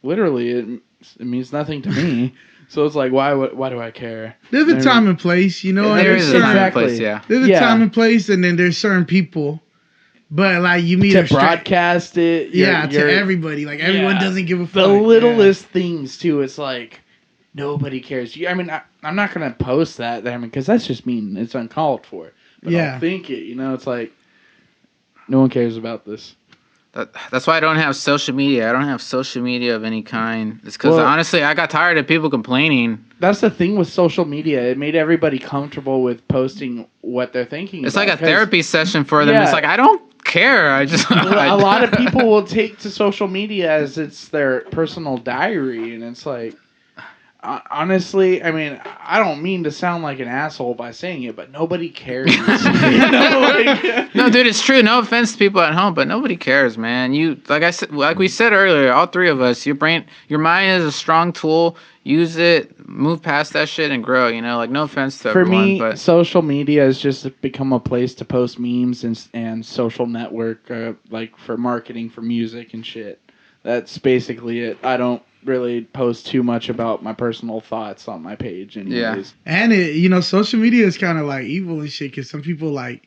literally, it means nothing to me. So it's like, why do I care? There's a time and place, There is a time and place, yeah. There's a time and place, and then there's certain people. But, like, you meet to broadcast it. To everybody. Like, everyone doesn't give a fuck. The littlest things, too. It's like, nobody cares. I mean, I'm not going to post that. I mean, because that's just mean. It's uncalled for. But I'll think it. It's like, no one cares about this. That's why I don't have social media. I don't have social media of any kind. It's because, honestly, I got tired of people complaining. That's the thing with social media. It made everybody comfortable with posting what they're thinking It's about. like a therapy session for them. It's like, I don't care. I just... A lot of people will take to social media as it's their personal diary, and it's like... Honestly, I mean, I don't mean to sound like an asshole by saying it, but nobody cares. No, dude, it's true. No offense to people at home, but nobody cares, man. Like we said earlier, all three of us, your mind is a strong tool. Use it, move past that shit, and grow. Like, no offense to everyone. For me, but social media has just become a place to post memes and social network, like for marketing for music and shit. That's basically it. I don't really post too much about my personal thoughts on my page anyways. Yeah. And social media is kind of like evil and shit, because some people, like,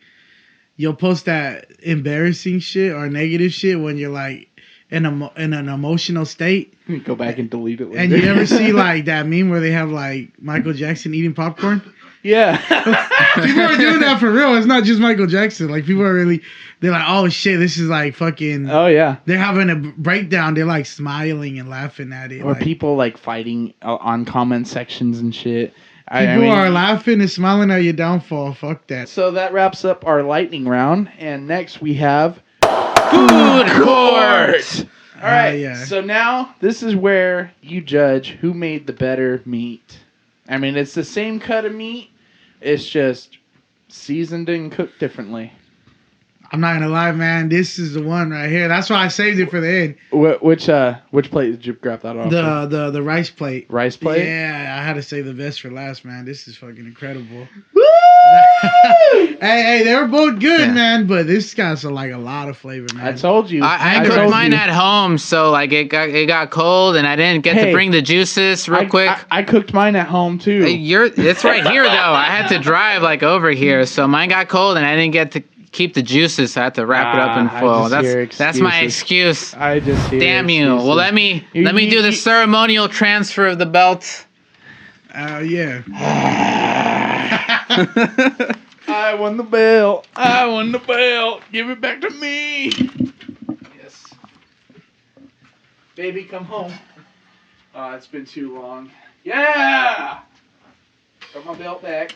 you'll post that embarrassing shit or negative shit when you're like in an emotional state. Go back and delete it later. And you ever see like that meme where they have like Michael Jackson eating popcorn? Yeah. People are doing that for real. It's not just Michael Jackson. Like, people are they're like, oh shit, this is like fucking. Oh yeah. They're having a breakdown. They're like smiling and laughing at it. Or like, people like fighting on comment sections and shit. People are laughing and smiling at your downfall. Fuck that. So that wraps up our lightning round. And next we have Food Court. All right. So now this is where you judge who made the better meat. I mean, it's the same cut of meat. It's just seasoned and cooked differently. I'm not gonna lie, man. This is the one right here. That's why I saved it for the end. Which plate did you grab that off? The rice plate. Rice plate? Yeah, I had to save the best for last, man. This is fucking incredible. Woo! hey, they were both good, man. But this got a lot of flavor, man. I told you. I cooked mine at home, so like it got cold, and I didn't get to bring the juices real quick. I cooked mine at home too. It's right here though. I had to drive like over here, so mine got cold, and I didn't get to keep the juices. So I had to wrap it up in full. That's my excuse. I just hear damn you. Well, let me do the ceremonial transfer of the belt. Yeah. I won the belt. Give it back to me. Yes. Baby, come home. Oh, it's been too long. Yeah. Got my belt back.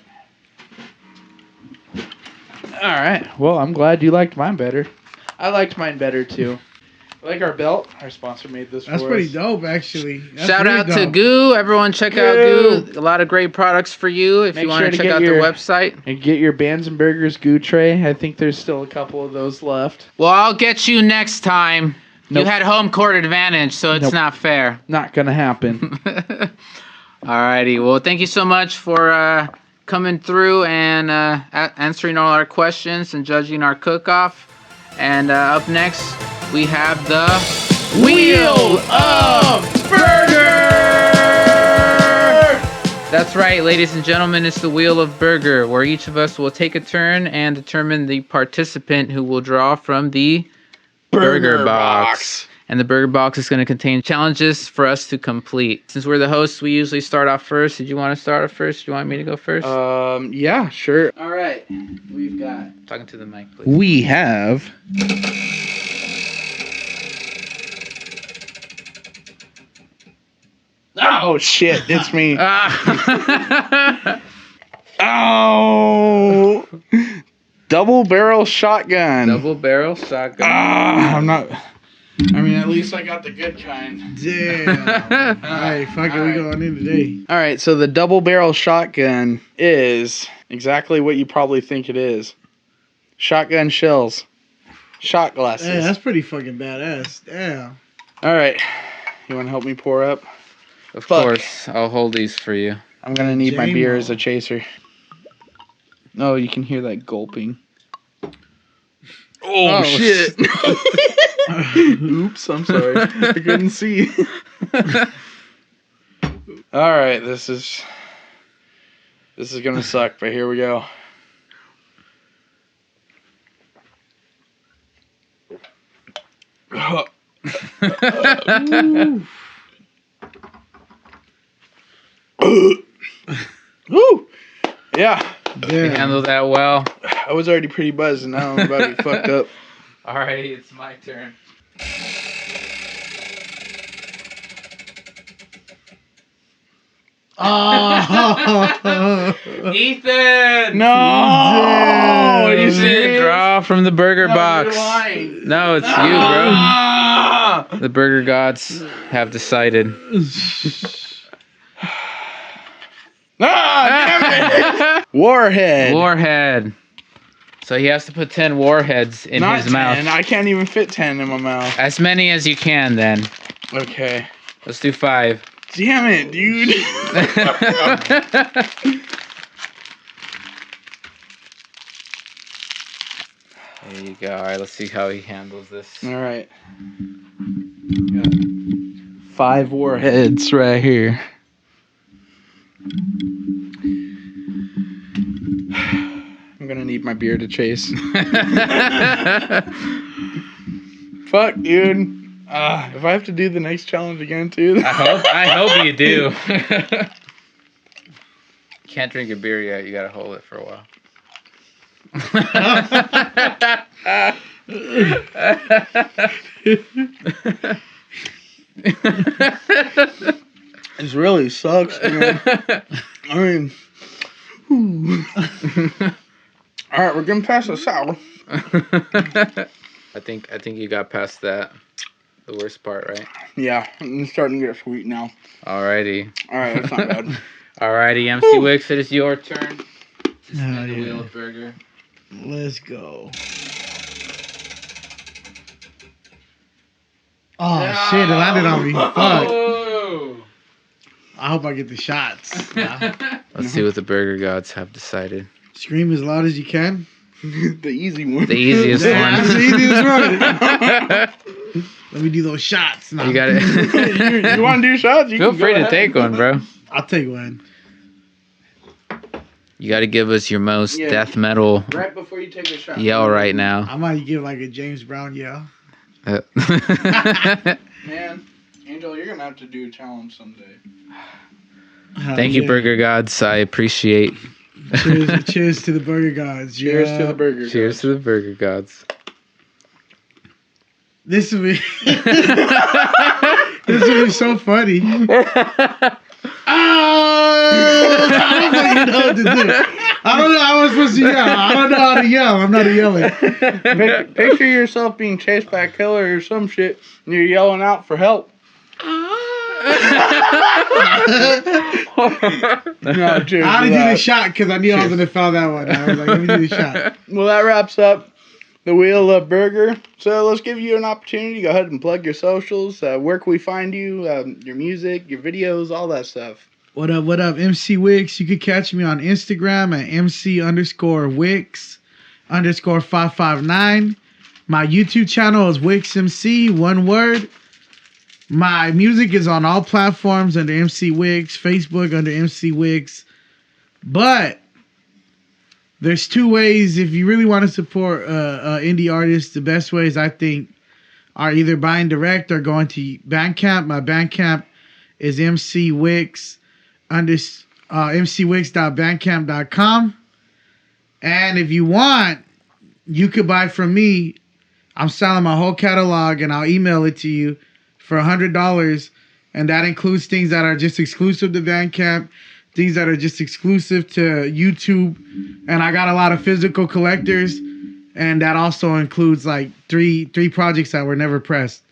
All right. Well, I'm glad you liked mine better. I liked mine better too. Like our belt. Our sponsor made this That's for pretty us. dope, actually. That's Shout really out to dope. Goo. Everyone check out Goo. A lot of great products for you if Make you want sure to to check get out your- their website. And get your Bands and Burgers goo tray. I think there's still a couple of those left. Well, I'll get you next time. Nope. You had home court advantage, so it's Nope. not fair. Not gonna happen. Alrighty. Well, thank you so much for coming through and answering all our questions and judging our cook-off. And up next, we have the Wheel of Burger! That's right, ladies and gentlemen, it's the Wheel of Burger, where each of us will take a turn and determine the participant who will draw from the Burger Box. And the Burger Box is going to contain challenges for us to complete. Since we're the hosts, we usually start off first. Did you want to start off first? Do you want me to go first? Yeah, sure. All right. We've got. Talking to the mic, please. We have. Oh shit! It's me. Oh! Double barrel shotgun. Double barrel shotgun. I'm not. I mean, at least I got the good kind. Damn. Alright, fuck it, we going in today. All right, so the double barrel shotgun is exactly what you probably think it is. Shotgun shells. Shot glasses. Yeah, that's pretty fucking badass. Damn. All right. You want to help me pour up? Of Fuck. course, I'll hold these for you. I'm going to need my beer J-Mo. as a chaser. Oh, you can hear that gulping. Oh, shit. Oops, I'm sorry. I couldn't see. All right, this is going to suck, but here we go. Woo! Yeah, You Damn. handled that well. I was already pretty buzzed, and now I'm about to be fucked up. Alrighty, it's my turn. Oh. Ethan! No! Damn. You should draw from the Burger Box. No, it's you, bro. Ah! The Burger Gods have decided. Damn it! Warhead. Warhead. So he has to put 10 warheads in Not his 10. mouth. I can't even fit 10 in my mouth. As many as you can, then. Okay. Let's do 5. Damn it, dude. There you go. All right, let's see how he handles this. All right. Got 5 warheads right here. I'm gonna need my beer to chase. Fuck, dude. If I have to do the next challenge again, too. I hope you do. Can't drink a beer yet. You gotta hold it for a while. This really sucks, man. I mean, all right, we're getting past the sour. I think you got past that. The worst part, right? Yeah, I'm starting to get sweet now. Alrighty. All right, that's not bad. Alrighty, MC Wicks, it is your turn. To spin Oh, the yeah. Wheel of Burger. Let's go. Oh shit, it landed on me. Fuck. Oh! I hope I get the shots. Nah. Let's see what the Burger Gods have decided. Scream as loud as you can. The easy one. The easiest Yeah, that's the one. easiest one. Let me do those shots. Nah. You got it. You want to do shots? You Feel can free go to ahead. take one, bro. I'll take one. You got to give us your most Yeah. death metal Right before you take a shot. yell right now. I might give like a James Brown yell. Uh, Man, Angel, you're gonna have to do a challenge someday. Thank you, Yeah. Burger Gods. I appreciate. Cheers to the Burger Gods. Cheers Yeah. to the burger. Cheers to the Burger Gods. This will be. This will be so funny. I don't fucking know what to do. I don't know how I'm supposed to yell. I don't know how to yell. I'm not a yeller. Picture yourself being chased by a killer or some shit, and you're yelling out for help. No, cheers I had to do that. the shot because I knew I was going to foul that one. I was like, let me do the shot. Well, that wraps up the Wheel of Burger. So let's give you an opportunity to go ahead and plug your socials. Where can we find you? Your music, your videos, all that stuff. What up, MC Wicks? You can catch me on Instagram at MC_Wicks_559. My YouTube channel is Wicks MC, one word. My music is on all platforms under MC Wicks, Facebook under MC Wicks. But there's two ways if you really want to support indie artists. The best ways, I think, are either buying direct or going to Bandcamp. My Bandcamp is mcwicks.bandcamp.com. And if you want, you could buy from me. I'm selling my whole catalog, and I'll email it to you for $100, and that includes things that are just exclusive to Bandcamp, things that are just exclusive to YouTube, and I got a lot of physical collectors, and that also includes like three projects that were never pressed.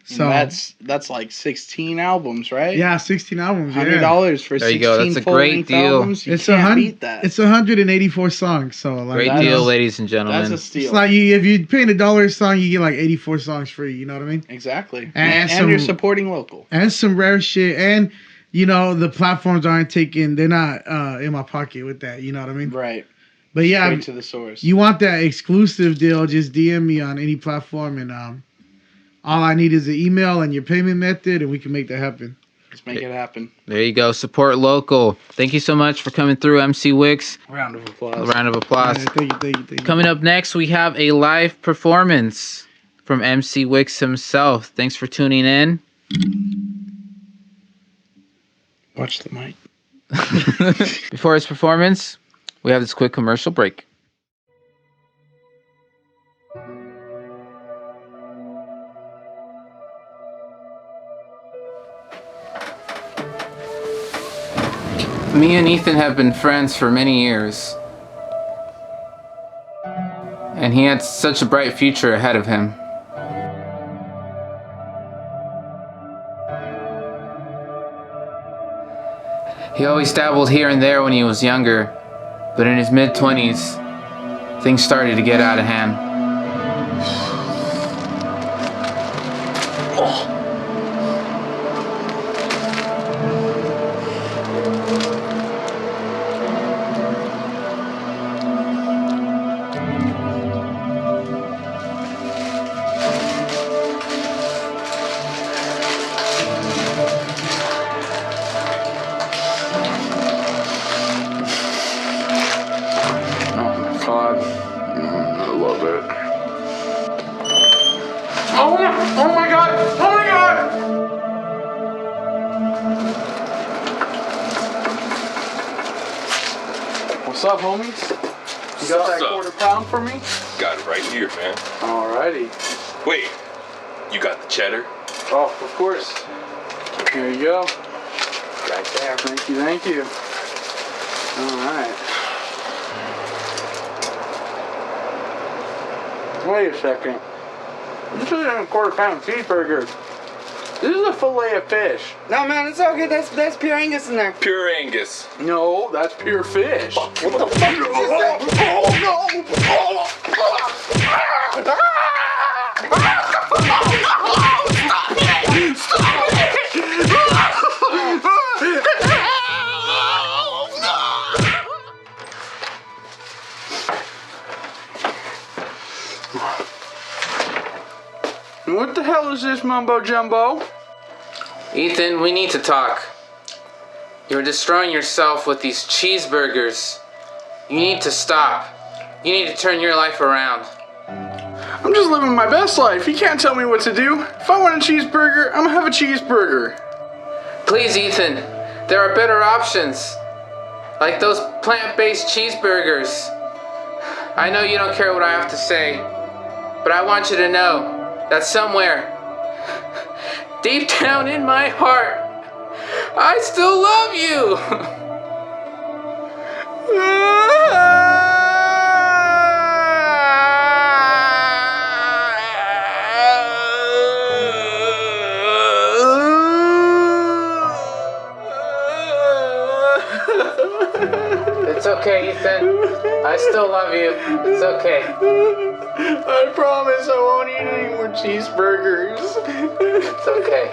So and that's like 16 albums, right? Yeah, 16 albums. $100 for There 16 you go. That's a great deal. albums. You can't beat that. It's 184 songs. So like Great deal, ladies and gentlemen. That's a steal. It's like if you pay $1 a song, you get like 84 songs free. You know what I mean? Exactly. And you're supporting local. And some rare shit. And you know the platforms aren't taking. They're not in my pocket with that. You know what I mean? Right. But yeah, straight to the source. You want that exclusive deal? Just DM me on any platform, and all I need is an email and your payment method, and we can make that happen. Let's make it happen. There you go. Support local. Thank you so much for coming through, MC Wicks. Round of applause. A round of applause. Yeah, thank you. Coming up next, we have a live performance from MC Wicks himself. Thanks for tuning in. Watch the mic. Before his performance, we have this quick commercial break. Me and Ethan have been friends for many years. And he had such a bright future ahead of him. He always dabbled here and there when he was younger, but in his mid-20s, things started to get out of hand. What's up, homies? You got that £1/4 for me? Got it right here, man. Alrighty. Wait, you got the cheddar? Oh, of course. Here you go. Right there. Thank you. Alright. Wait a second. This isn't a £1/4 cheeseburger. This is a fillet of fish. No, man, it's okay. That's pure Angus in there. Pure Angus. No, that's pure fish. What the fuck is this? What the hell is this mumbo jumbo? Ethan, we need to talk. You're destroying yourself with these cheeseburgers. You need to stop. You need to turn your life around. I'm just living my best life. You can't tell me what to do. If I want a cheeseburger, I'm gonna have a cheeseburger. Please, Ethan, there are better options. Like those plant-based cheeseburgers. I know you don't care what I have to say, but I want you to know that somewhere, deep down in my heart, I still love you. It's okay, Ethan. I still love you. It's okay. I promise I won't eat any more cheeseburgers. It's okay.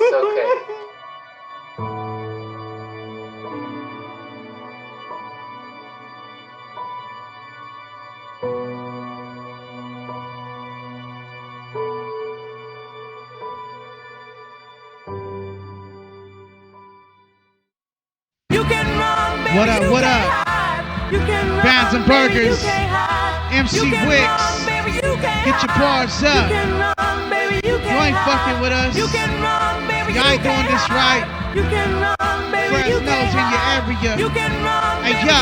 It's okay. What up, what up? Bands and Burgers, MC Wicks, get your bars up. You ain't fucking with us. Y'all ain't doing this right. Fresno's in your area. Hey yo.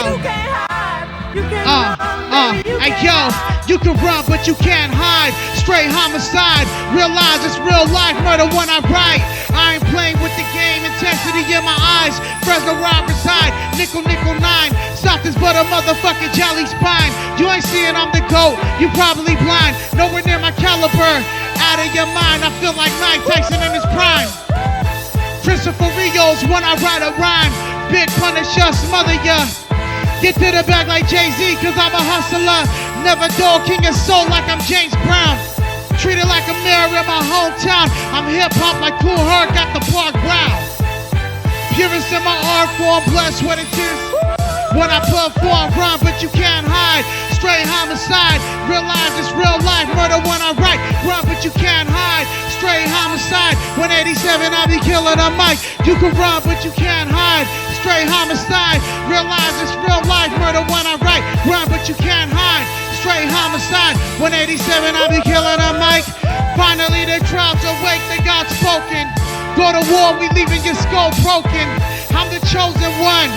Hey yo, you can run but you can't hide. Straight homicide, realize it's real life murder when I write. I ain't playing with the game, intensity in my eyes. Fresno rhyme reside, nickel 9. South is but a motherfucking jelly spine. You ain't seeing I'm the GOAT, you probably blind. Nowhere near my caliber, out of your mind. I feel like Mike Tyson in his prime. Principal Rios when I write a rhyme. Big Punisher, smother ya. Get to the bag like Jay-Z, cause I'm a hustler. Never dog king of soul like I'm James Brown. Treated like a mirror in my hometown. I'm hip-hop like Cool Herc got the Park Brown. Purest in my art form, blessed what it is. When I perform, rhyme but you can't hide. Straight homicide, realize it's real life. Murder when I write, rhyme but you can't hide. Straight homicide, 187 I be killing a mic. You can run but you can't hide. Straight homicide, realize it's real life. Murder when I write, rhyme but you can't hide. Straight homicide, 187 I be killing a mic. Finally the crowd's awake, they got spoken. Go to war, we leaving your skull broken. I'm the chosen one.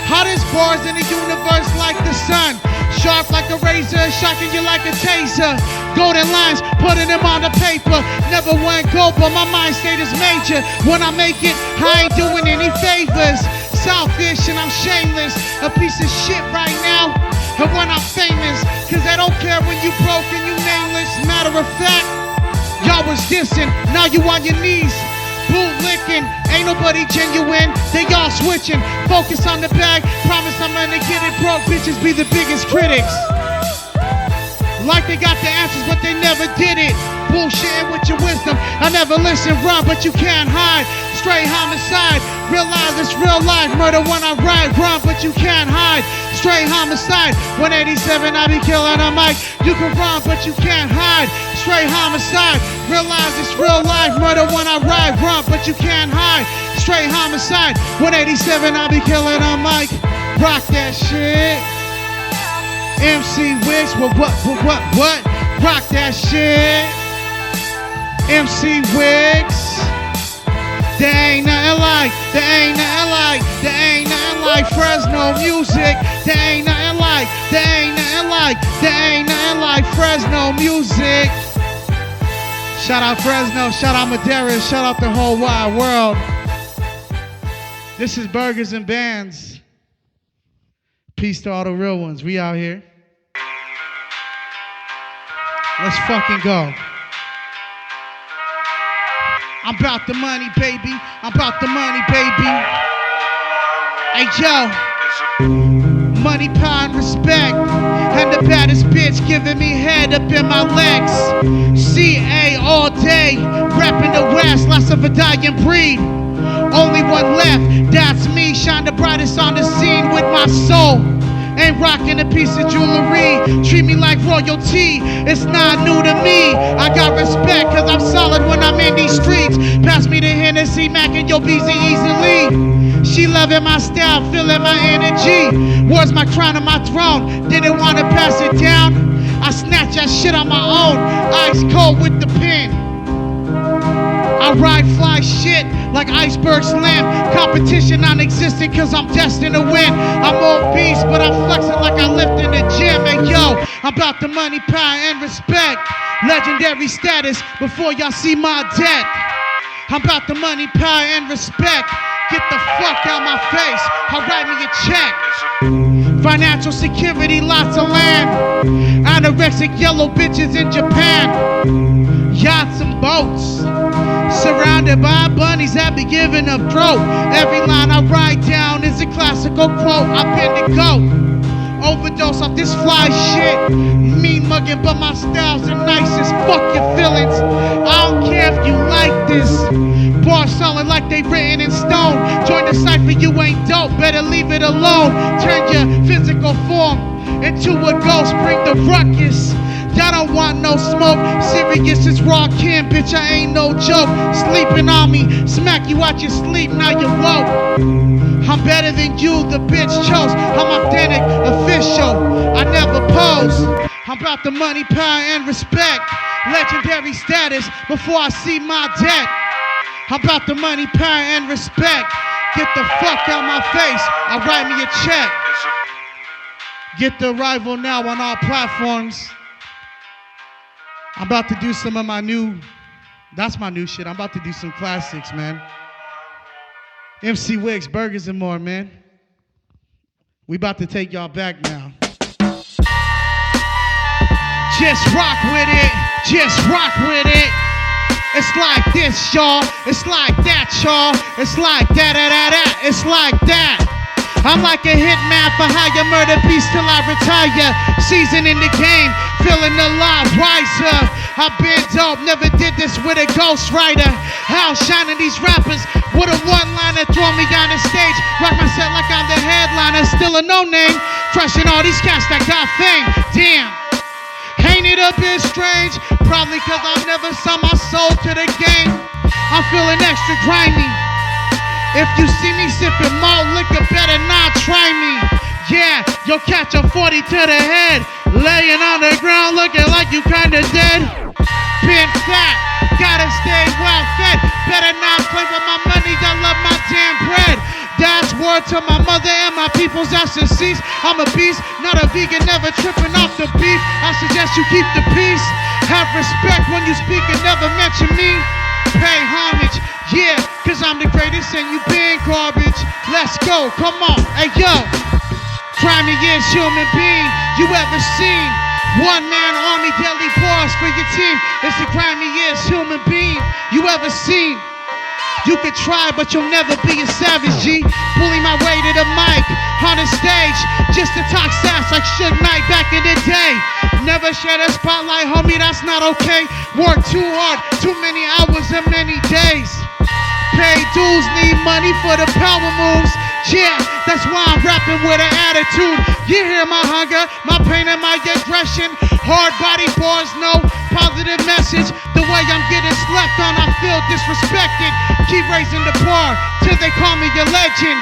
Hottest bars in the universe like the sun. Sharp like a razor, shocking you like a taser. Golden lines, putting them on the paper. Never went gold, but my mind state is major. When I make it, I ain't doing any favors. Selfish and I'm shameless. A piece of shit right now. And when I'm famous, cause I don't care when you broke and you nameless. Matter of fact, y'all was dissing, now you on your knees. Bootlicking, ain't nobody genuine, they all switching. Focus on the bag, promise I'm gonna get it broke. Bitches be the biggest critics. Like they got the answers, but they never did it. Bullshitting with your wisdom, I never listen, run, but you can't hide. Straight homicide, realize it's real life. Murder when I write, run, but you can't hide. Straight homicide, 187, I be killing a mic. You can run, but you can't hide. Straight homicide, realize it's real life. Murder when I write, run, but you can't hide. Straight homicide, 187, I be killing a mic. Rock that shit. MC Wicks, what? Rock that shit. MC Wicks. There ain't nothing like, there ain't nothing like, there ain't nothing like Fresno music. There ain't nothing like, there ain't nothing like, there ain't nothing like Fresno music. Shout out Fresno, shout out Madera, shout out the whole wide world. This is Burgers and Bands. Peace to all the real ones. We out here. Let's fucking go. I'm about the money, baby. I'm about the money, baby. Hey, yo. Money, power, and respect. And the baddest bitch giving me head up in my legs. CA all day. Repping the West, lots of a dying breed. Only one left, that's me. Shine the brightest on the scene with my soul. Ain't rocking a piece of jewelry. Treat me like royalty, it's not new to me. I got respect cause I'm solid when I'm in these streets. Pass me the Hennessy, Mac and your BZ easily. She loving my style, feeling my energy. Where's my crown and my throne? Didn't want to pass it down. I snatch that shit on my own. Ice cold with the pen. I ride fly shit like iceberg slam. Competition non-existent cause I'm destined to win. I'm on beast but I'm flexing like I lift in the gym. And yo, I'm about the money, power, and respect. Legendary status before y'all see my debt. I'm about the money, power, and respect. Get the fuck out my face. I'll write me a check. Financial security, lots of land. Anorexic yellow bitches in Japan. Yachts and boats. Surrounded by bunnies that be giving up throat. Every line I write down is a classical quote. I've been to go. Overdose off this fly shit. Mean mugging, but my style's the nicest. Fuck your feelings. I don't care if you like this. Bars solid like they written in stone. Join the cypher, you ain't dope. Better leave it alone. Turn your physical form into a ghost. Bring the ruckus. Y'all don't want no smoke. Serious as raw can, bitch. I ain't no joke. Sleeping on me, smack you out your sleep. Now you woke. I'm better than you, the bitch chose. I'm authentic, official. I never pose. I'm about the money, power, and respect. Legendary status before I see my debt. I'm about the money, power, and respect. Get the fuck out my face. I'll write me a check. Get the arrival now on all platforms. I'm about to do some of my new, that's my new shit. I'm about to do some classics, man. MC Wicks, Burgers and More, man. We about to take y'all back now. Just rock with it. Just rock with it. It's like this, y'all. It's like that, y'all. It's like that. It's like that. I'm like a hitman for hire, murder piece till I retire. Season in the game, feeling alive, wiser. I've been dope, never did this with a ghostwriter. How shining these rappers with a one-liner, throw me on the stage. Rock my set like I'm the headliner, still a no-name. Crushing all these cats that got fame. Damn, ain't it a bit strange? Probably cause I've never sold my soul to the game. I'm feeling extra grimy. If you see me sipping malt liquor, better not try me. Yeah, you'll catch a 40 to the head. Laying on the ground looking like you kinda dead. Been fat, gotta stay well fed. Better not play with my money, I love my damn bread. That's word to my mother and my people's SSCs. I'm a beast, not a vegan, never tripping off the beef. I suggest you keep the peace. Have respect when you speak and never mention me. Pay homage, yeah, cause I'm the greatest and you been garbage. Let's go, come on, hey yo. Grimiest human being you ever seen. One man army, deadly boss for your team. It's the grimiest human being you ever seen. You could try, but you'll never be a savage, G. Pulling my way to the mic on the stage just to talk sass like Suge Knight back in the day. Never share the spotlight, homie, that's not okay. Work too hard, too many hours and many days. Pay dues, need money for the power moves. Yeah, that's why I'm rapping with an attitude. You hear my hunger, my pain and my aggression. Hard body bars, no positive message. The way I'm getting slept on, I feel disrespected. Keep raising the bar till they call me a legend.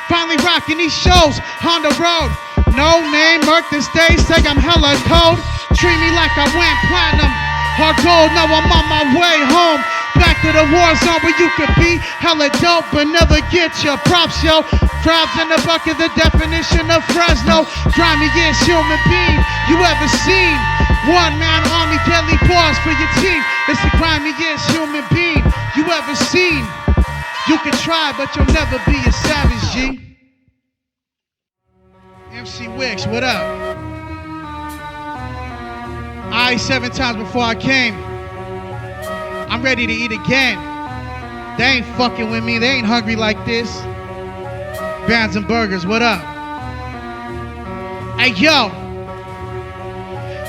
Finally rocking these shows on the road. No name, murk the stage, say I'm hella cold. Treat me like I went platinum. Hard gold, now I'm on my way home. Back to the war zone where you could be hella dope but never get your props, yo. Crabs in the bucket, the definition of Fresno. Grimiest human being you ever seen. One man army, deadly pause for your team. It's the grimiest human being you ever seen. You can try, but you'll never be a savage, G. MC Wicks, what up? I 7 times before I came. I'm ready to eat again. They ain't fucking with me. They ain't hungry like this. Bands and Burgers, what up? Hey, yo.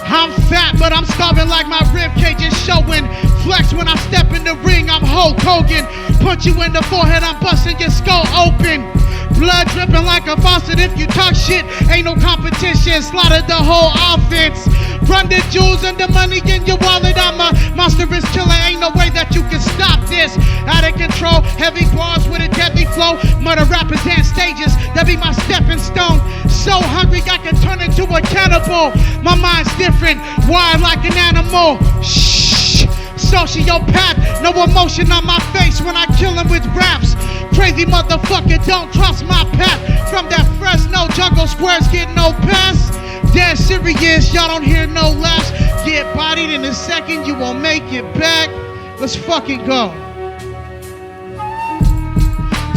I'm fat, but I'm starving like my ribcage is showing. Flex when I step in the ring, I'm Hulk Hogan. Punch you in the forehead, I'm busting your skull open. Blood dripping like a faucet. If you talk shit, ain't no competition. Slaughtered the whole offense. Run the jewels and the money in your wallet. I'm a monstrous killer. Ain't no way that you can stop this. Out of control, heavy bars with a deadly flow. Murder rappers and stages, that be my stepping stone. So hungry I can turn into a cannibal. My mind's different, wild like an animal. Shh, sociopath, no emotion on my face when I kill him with raps. Crazy motherfucker, don't trust my path. From that Fresno jungle squares, get no pass. Dead serious, y'all don't hear no laughs. Get bodied in a second, you won't make it back. Let's fucking go.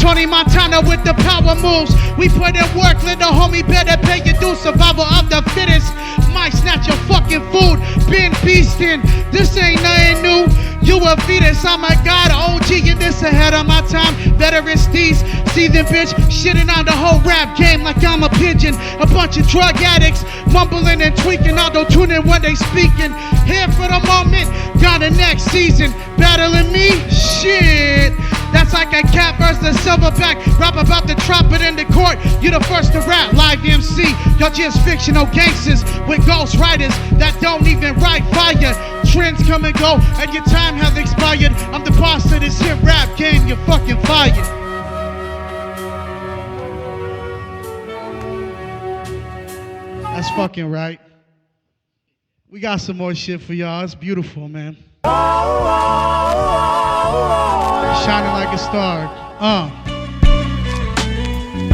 Tony Montana with the power moves. We put in work, little homie, better pay your dues. Survival of the fittest. Might snatch your fucking food. Been beastin', this ain't nothing new. You a fetus, I'm a god, OG, and this ahead of my time. Veterans, these seething bitch, shitting on the whole rap game like I'm a pigeon. A bunch of drug addicts, mumbling and tweaking, auto-tuning when they speaking. Here for the moment, gone the next season. Battling me? Shit. That's like a cat versus a silverback. Rap about the trumpet in the court. You the first to rap, live MC. You're just fictional gangsters with ghost writers that don't even write fire. Trends come and go, and your time has expired. I'm the boss of this hip rap game. You're fucking fired. That's fucking right. We got some more shit for y'all. It's beautiful, man. Shining like a star.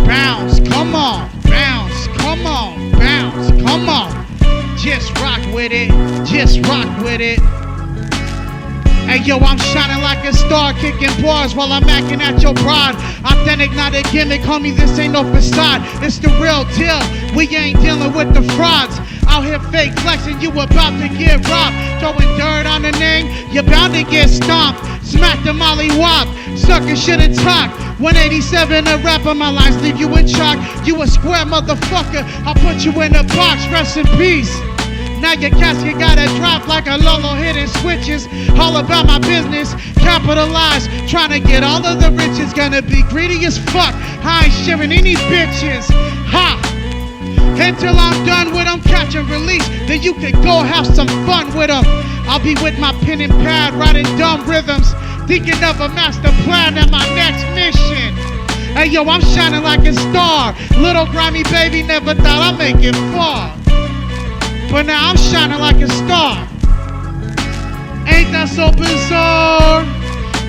Bounce, come on. Bounce, come on. Bounce, come on. Just rock with it. Just rock with it. Hey yo, I'm shining like a star, kicking bars while I'm acting at your broad. Authentic, not a gimmick, homie, this ain't no facade. It's the real deal, we ain't dealing with the frauds. Out here fake flexing, you about to get robbed. Throwing dirt on the name, you're bound to get stomped. Smack the molly wop, sucker shouldn't talk. 187 a rapper, my lines leave you in chalk. You a square motherfucker, I'll put you in a box, rest in peace. Now your casket gotta drop like a Lolo hitting switches. All about my business, capitalize. Trying to get all of the riches, gonna be greedy as fuck. I ain't sharing any bitches. Ha! Until I'm done with them, catch and release. Then you can go have some fun with them. I'll be with my pen and pad, writing dumb rhythms. Thinking of a master plan and my next mission. Hey yo, I'm shining like a star. Little grimy baby, never thought I'd make it far. But now I'm shining like a star. Ain't that so bizarre?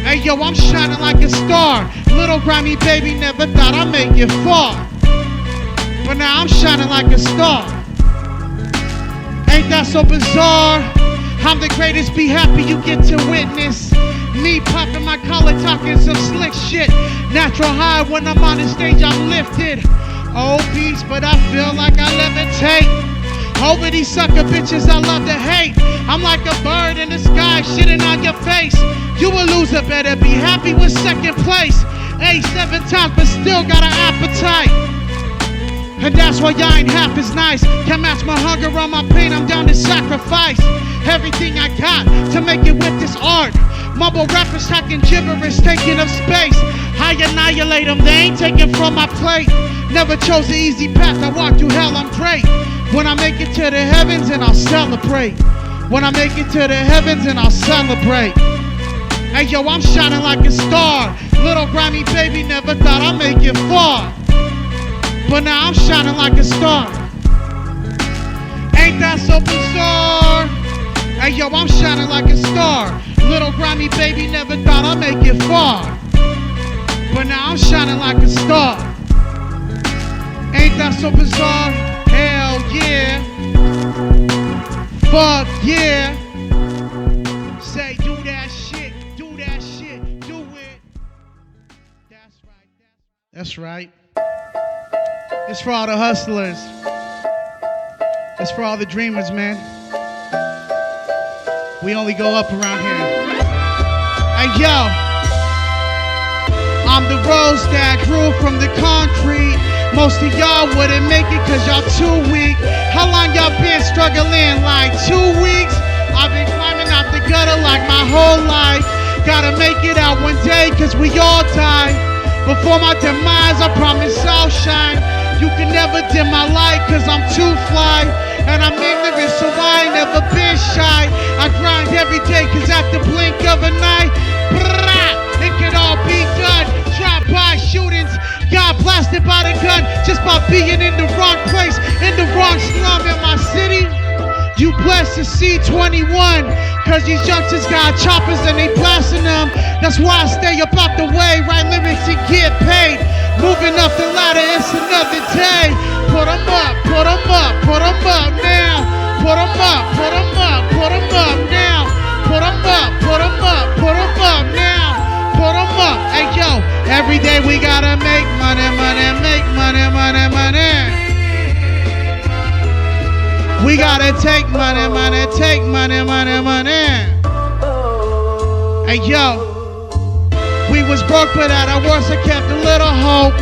Hey yo, I'm shining like a star. Little grimy baby, never thought I'd make it far. But now I'm shining like a star. Ain't that so bizarre? I'm the greatest, be happy you get to witness. Me popping my collar, talking some slick shit. Natural high when I'm on the stage, I'm lifted. Old beast, but I feel like I levitate. Over these sucker bitches I love to hate. I'm like a bird in the sky shitting on your face. You a loser, better be happy with second place. 7 times but still got an appetite. And that's why y'all ain't half as nice. Can't match my hunger or my pain, I'm down to sacrifice everything I got to make it with this art. Mumble rappers talking gibberish, taking up space. I annihilate them, they ain't taking from my plate. Never chose the easy path, I walked through hell, I'm great. When I make it to the heavens and I'll celebrate. When I make it to the heavens and I'll celebrate. Hey yo, I'm shining like a star. Little grimy baby, never thought I'd make it far. But now I'm shining like a star. Ain't that so bizarre? Hey yo, I'm shining like a star. Little grimy baby, never thought I'd make it far. But now I'm shining like a star. Ain't that so bizarre? Hell yeah. Fuck yeah. Say do that shit, do that shit, do it. That's right. That's right. It's for all the hustlers. It's for all the dreamers, man. We only go up around here. Hey yo, I'm the rose that grew from the concrete. Most of y'all wouldn't make it cause y'all too weak. How long y'all been struggling? Like 2 weeks? I've been climbing out the gutter like my whole life. Gotta make it out one day cause we all die. Before my demise, I promise I'll shine. You can never dim my light cause I'm too fly. And I'm ignorant so I ain't never been shy. I grind every day cause at the blink of an eye, it could all be done. Drive-by shootings, got blasted by the gun just by being in the wrong place, in the wrong slum in my city. You blessed to see 21, cause these youngsters got choppers and they blasting them. That's why I stay up out the way, write lyrics and get paid. Moving up the ladder, it's another day. Put 'em up, put 'em up, put 'em up now. Put 'em up, put 'em up, put 'em up now. Put 'em up, put 'em up, put 'em up now. Put 'em up, hey yo, every day we got money, money, make money, money, money. We gotta take money, money, take money, money, money. Hey yo, we was broke but at our worst I kept a little hope.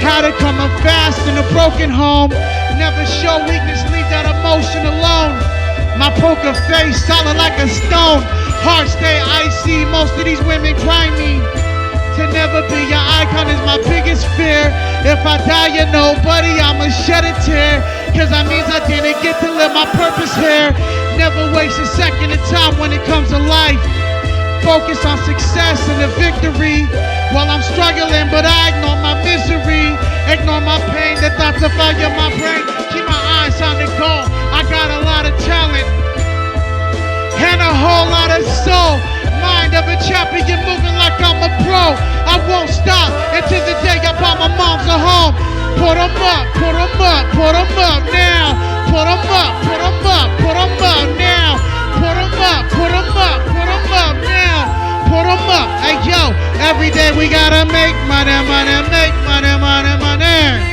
Had it coming fast in a broken home. Never show weakness, leave that emotion alone. My poker face solid like a stone. Heart stay icy, most of these women cry me. To never be your icon is my biggest fear. If I die, you nobody, I'ma shed a tear. Cause that means I didn't get to live my purpose here. Never waste a second of time when it comes to life. Focus on success and the victory. While I'm struggling, but I ignore my misery. Ignore my pain, the thoughts of fire my brain. Keep my eyes on the goal. I got a lot of talent and a whole lot of soul. Mind of a champion, moving like I'm a pro. I won't stop until the day I buy my mom's a home. Put 'em up, put 'em up, put 'em up now. Put 'em up, put 'em up, put 'em up now. Put 'em up, put 'em up, put 'em up now. Put 'em up. Hey yo, every day we gotta make money, money, make money, money, money.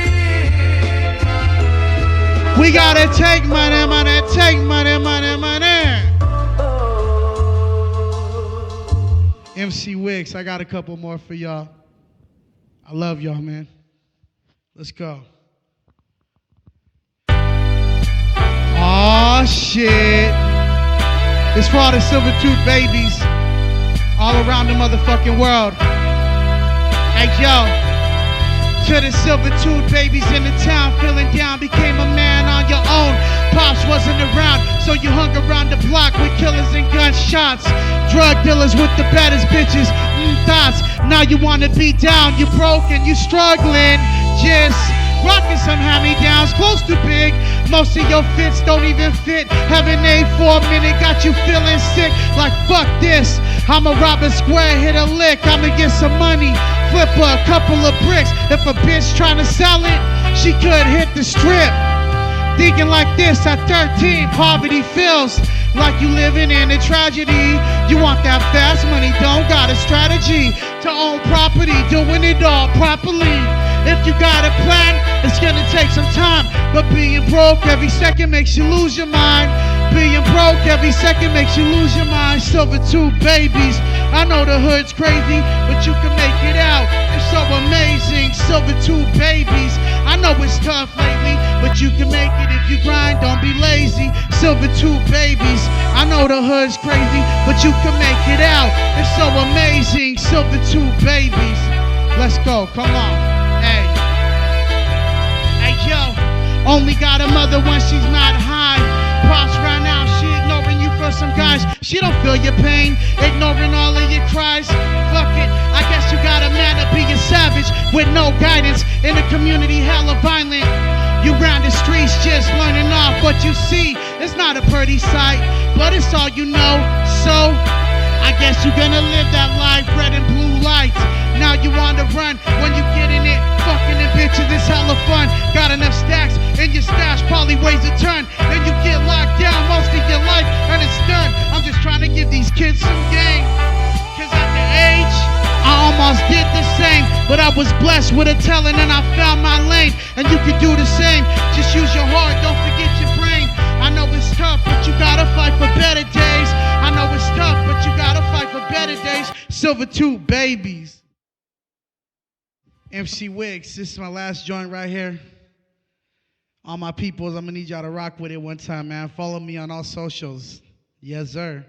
We gotta take money, money, take money, money, money. MC Wicks, I got a couple more for y'all. I love y'all, man. Let's go. Aw, shit. It's for all the silver tooth babies all around the motherfucking world. Hey, yo. To the silver tooth babies in the town, feeling down, became a man on your own. Pops wasn't around, so you hung around the block with killers and gunshots. Drug dealers with the baddest bitches, thoughts. Now you wanna be down, you broke and you struggling. Just rocking some hand-me-downs, close to big. Most of your fits don't even fit. Having a 4-minute got you feeling sick. Like fuck this, I'ma rob a square, hit a lick. I'ma get some money, flip a couple of bricks. If a bitch trying to sell it, she could hit the strip. Thinking like this at 13, poverty feels like you living in a tragedy. You want that fast money, don't got a strategy to own property, doing it all properly. If you got a plan, it's gonna take some time. But being broke every second makes you lose your mind. Being broke every second makes you lose your mind. Silver tooth babies, I know the hood's crazy, but you can make it out. It's so amazing. Silver tooth babies, I know it's tough lately, but you can make it if you grind, don't be lazy. Silver tooth babies, I know the hood's crazy, but you can make it out. It's so amazing. Silver tooth babies, let's go, come on. Hey, hey yo, only got a mother when she's not high. Pops right now, she ignoring you for some guys. She don't feel your pain, ignoring all of your cries. Fuck it, I guess you got a man to be a savage with no guidance in a community hella violent. You round the streets just learning off what you see. It's not a pretty sight, but it's all you know. So I guess you're gonna live that life, red and blue lights. Now you want to run when you get in it. Fucking and bitches, it's hella fun. Got enough stacks in your stash, probably weighs a ton. Then you get locked down most of your life and it's done. I'm just trying to give these kids some game. Cause at the age, I almost did the same. But I was blessed with a talent and I found my lane. And you can do the same. Just use your heart, don't forget your brain. I know it's tough, but you gotta fight for better days. I know it's tough, but you gotta fight for better days. Silver tooth babies. MC Wicks, this is my last joint right here. All my peoples, I'm gonna need y'all to rock with it one time, man. Follow me on all socials. Yes, sir.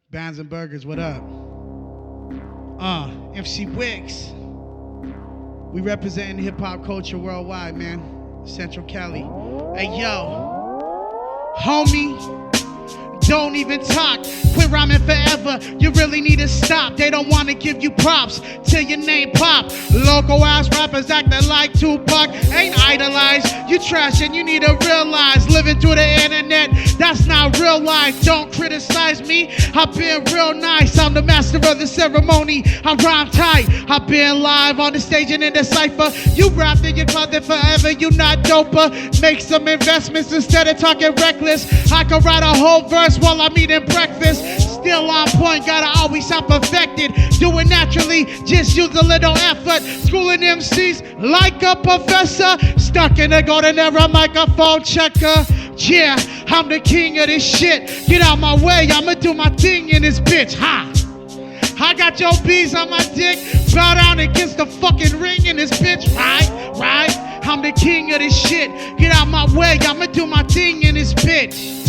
Bands and Burgers, what up? MC Wicks. We representing hip-hop culture worldwide, man. Central Cali. Hey, yo. Homie. Don't even talk, quit rhyming forever. You really need to stop. They don't want to give you props till your name pop. Local ass rappers acting like Tupac ain't idolized. You trash and you need to realize living through the internet, that's not real life. Don't criticize me, I've been real nice. I'm the master of the ceremony, I rhyme tight. I've been live on the stage and in the cypher. You rap in your closet forever, you not doper. Make some investments instead of talking reckless. I could write a whole verse while I'm eating breakfast. Still on point, gotta always sound perfected. Do it naturally, just use a little effort. Schooling MCs like a professor. Stuck in a golden era microphone checker. Yeah, I'm the king of this shit. Get out my way, I'ma do my thing in this bitch. Ha! I got your bees on my dick. Bow down against the fucking ring in this bitch. Right? I'm the king of this shit. Get out my way, I'ma do my thing in this bitch.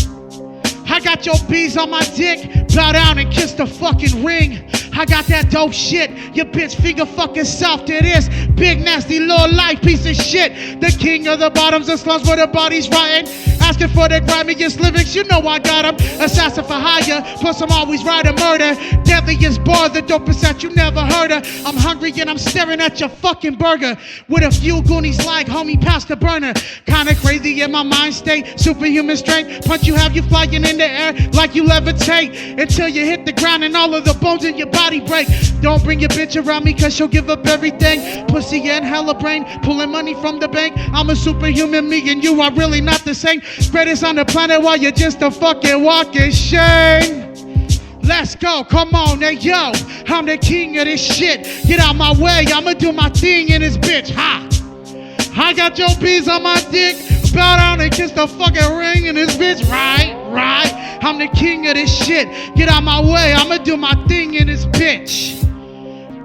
I got your bees on my dick. Bow down and kiss the fucking ring. I got that dope shit. Your bitch finger fucking soft to this. Big nasty low life piece of shit. The king of the bottoms and slums where the body's rotting. Asking for the grimiest lyrics, you know I got 'em. Assassin for hire, plus I'm always riding murder. Deadliest bar, the dopest that you never heard of. I'm hungry and I'm staring at your fucking burger. With a few goonies like homie past the burner. Kinda crazy in my mind state, superhuman strength. Punch you have you flying in the air like you levitate. Until you hit the ground and all of the bones in your body break. Don't bring your bitch around me cause she'll give up everything. Pussy and hella brain, pulling money from the bank. I'm a superhuman, me and you are really not the same. Greatest on the planet while you're just a fucking walking shame. Let's go, come on, hey yo, I'm the king of this shit. Get out my way, I'ma do my thing in this bitch, ha! I got your bees on my dick. Bow down and kiss the fucking ring in this bitch, right? I'm the king of this shit. Get out my way, I'ma do my thing in this bitch.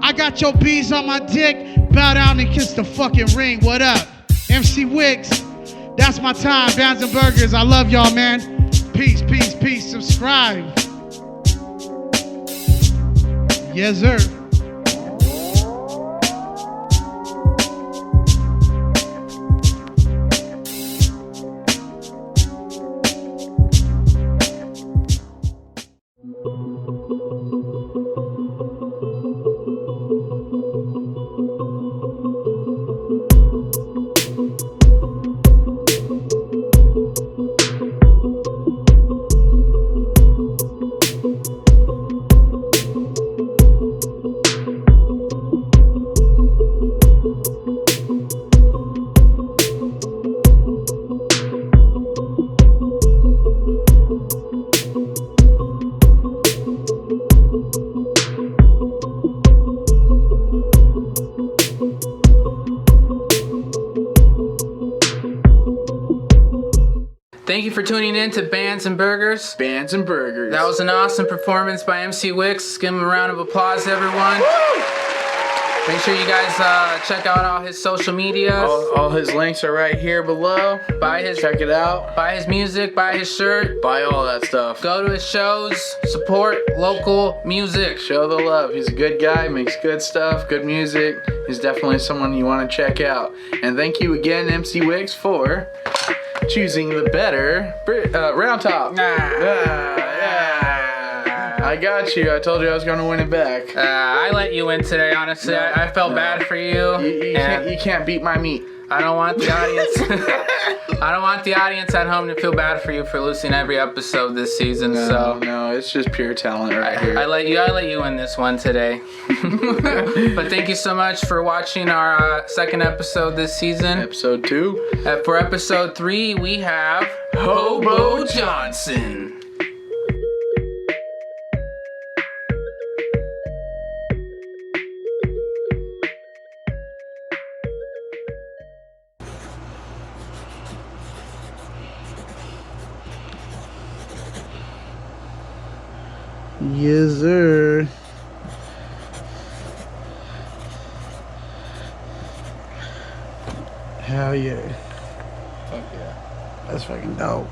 I got your bees on my dick. Bow down and kiss the fucking ring, what up? MC Wicks. That's my time, Bands and Burgers. I love y'all, man. Peace, peace, peace. Subscribe. Yes, sir. Thank you for tuning in to Bands and Burgers. Bands and Burgers. That was an awesome performance by MC Wicks. Give him a round of applause, everyone. Woo! Make sure you guys check out all his social medias. All his links are right here below. Check it out. Buy his music, buy his shirt. Buy all that stuff. Go to his shows. Support local music. Show the love. He's a good guy, makes good stuff, good music. He's definitely someone you want to check out. And thank you again, MC Wicks, for choosing the better round top. I got you. I told you I was going to win it back. I let you win today, honestly. I felt bad for you. You can't beat my meat. I don't want the audience. I don't want the audience at home to feel bad for you for losing every episode this season. No, it's just pure talent right here. I let you win this one today. But thank you so much for watching our second episode this season. Episode 2. For episode 3, we have Hobo Johnson. Yes, sir. Hell yeah. Fuck yeah. That's fucking dope.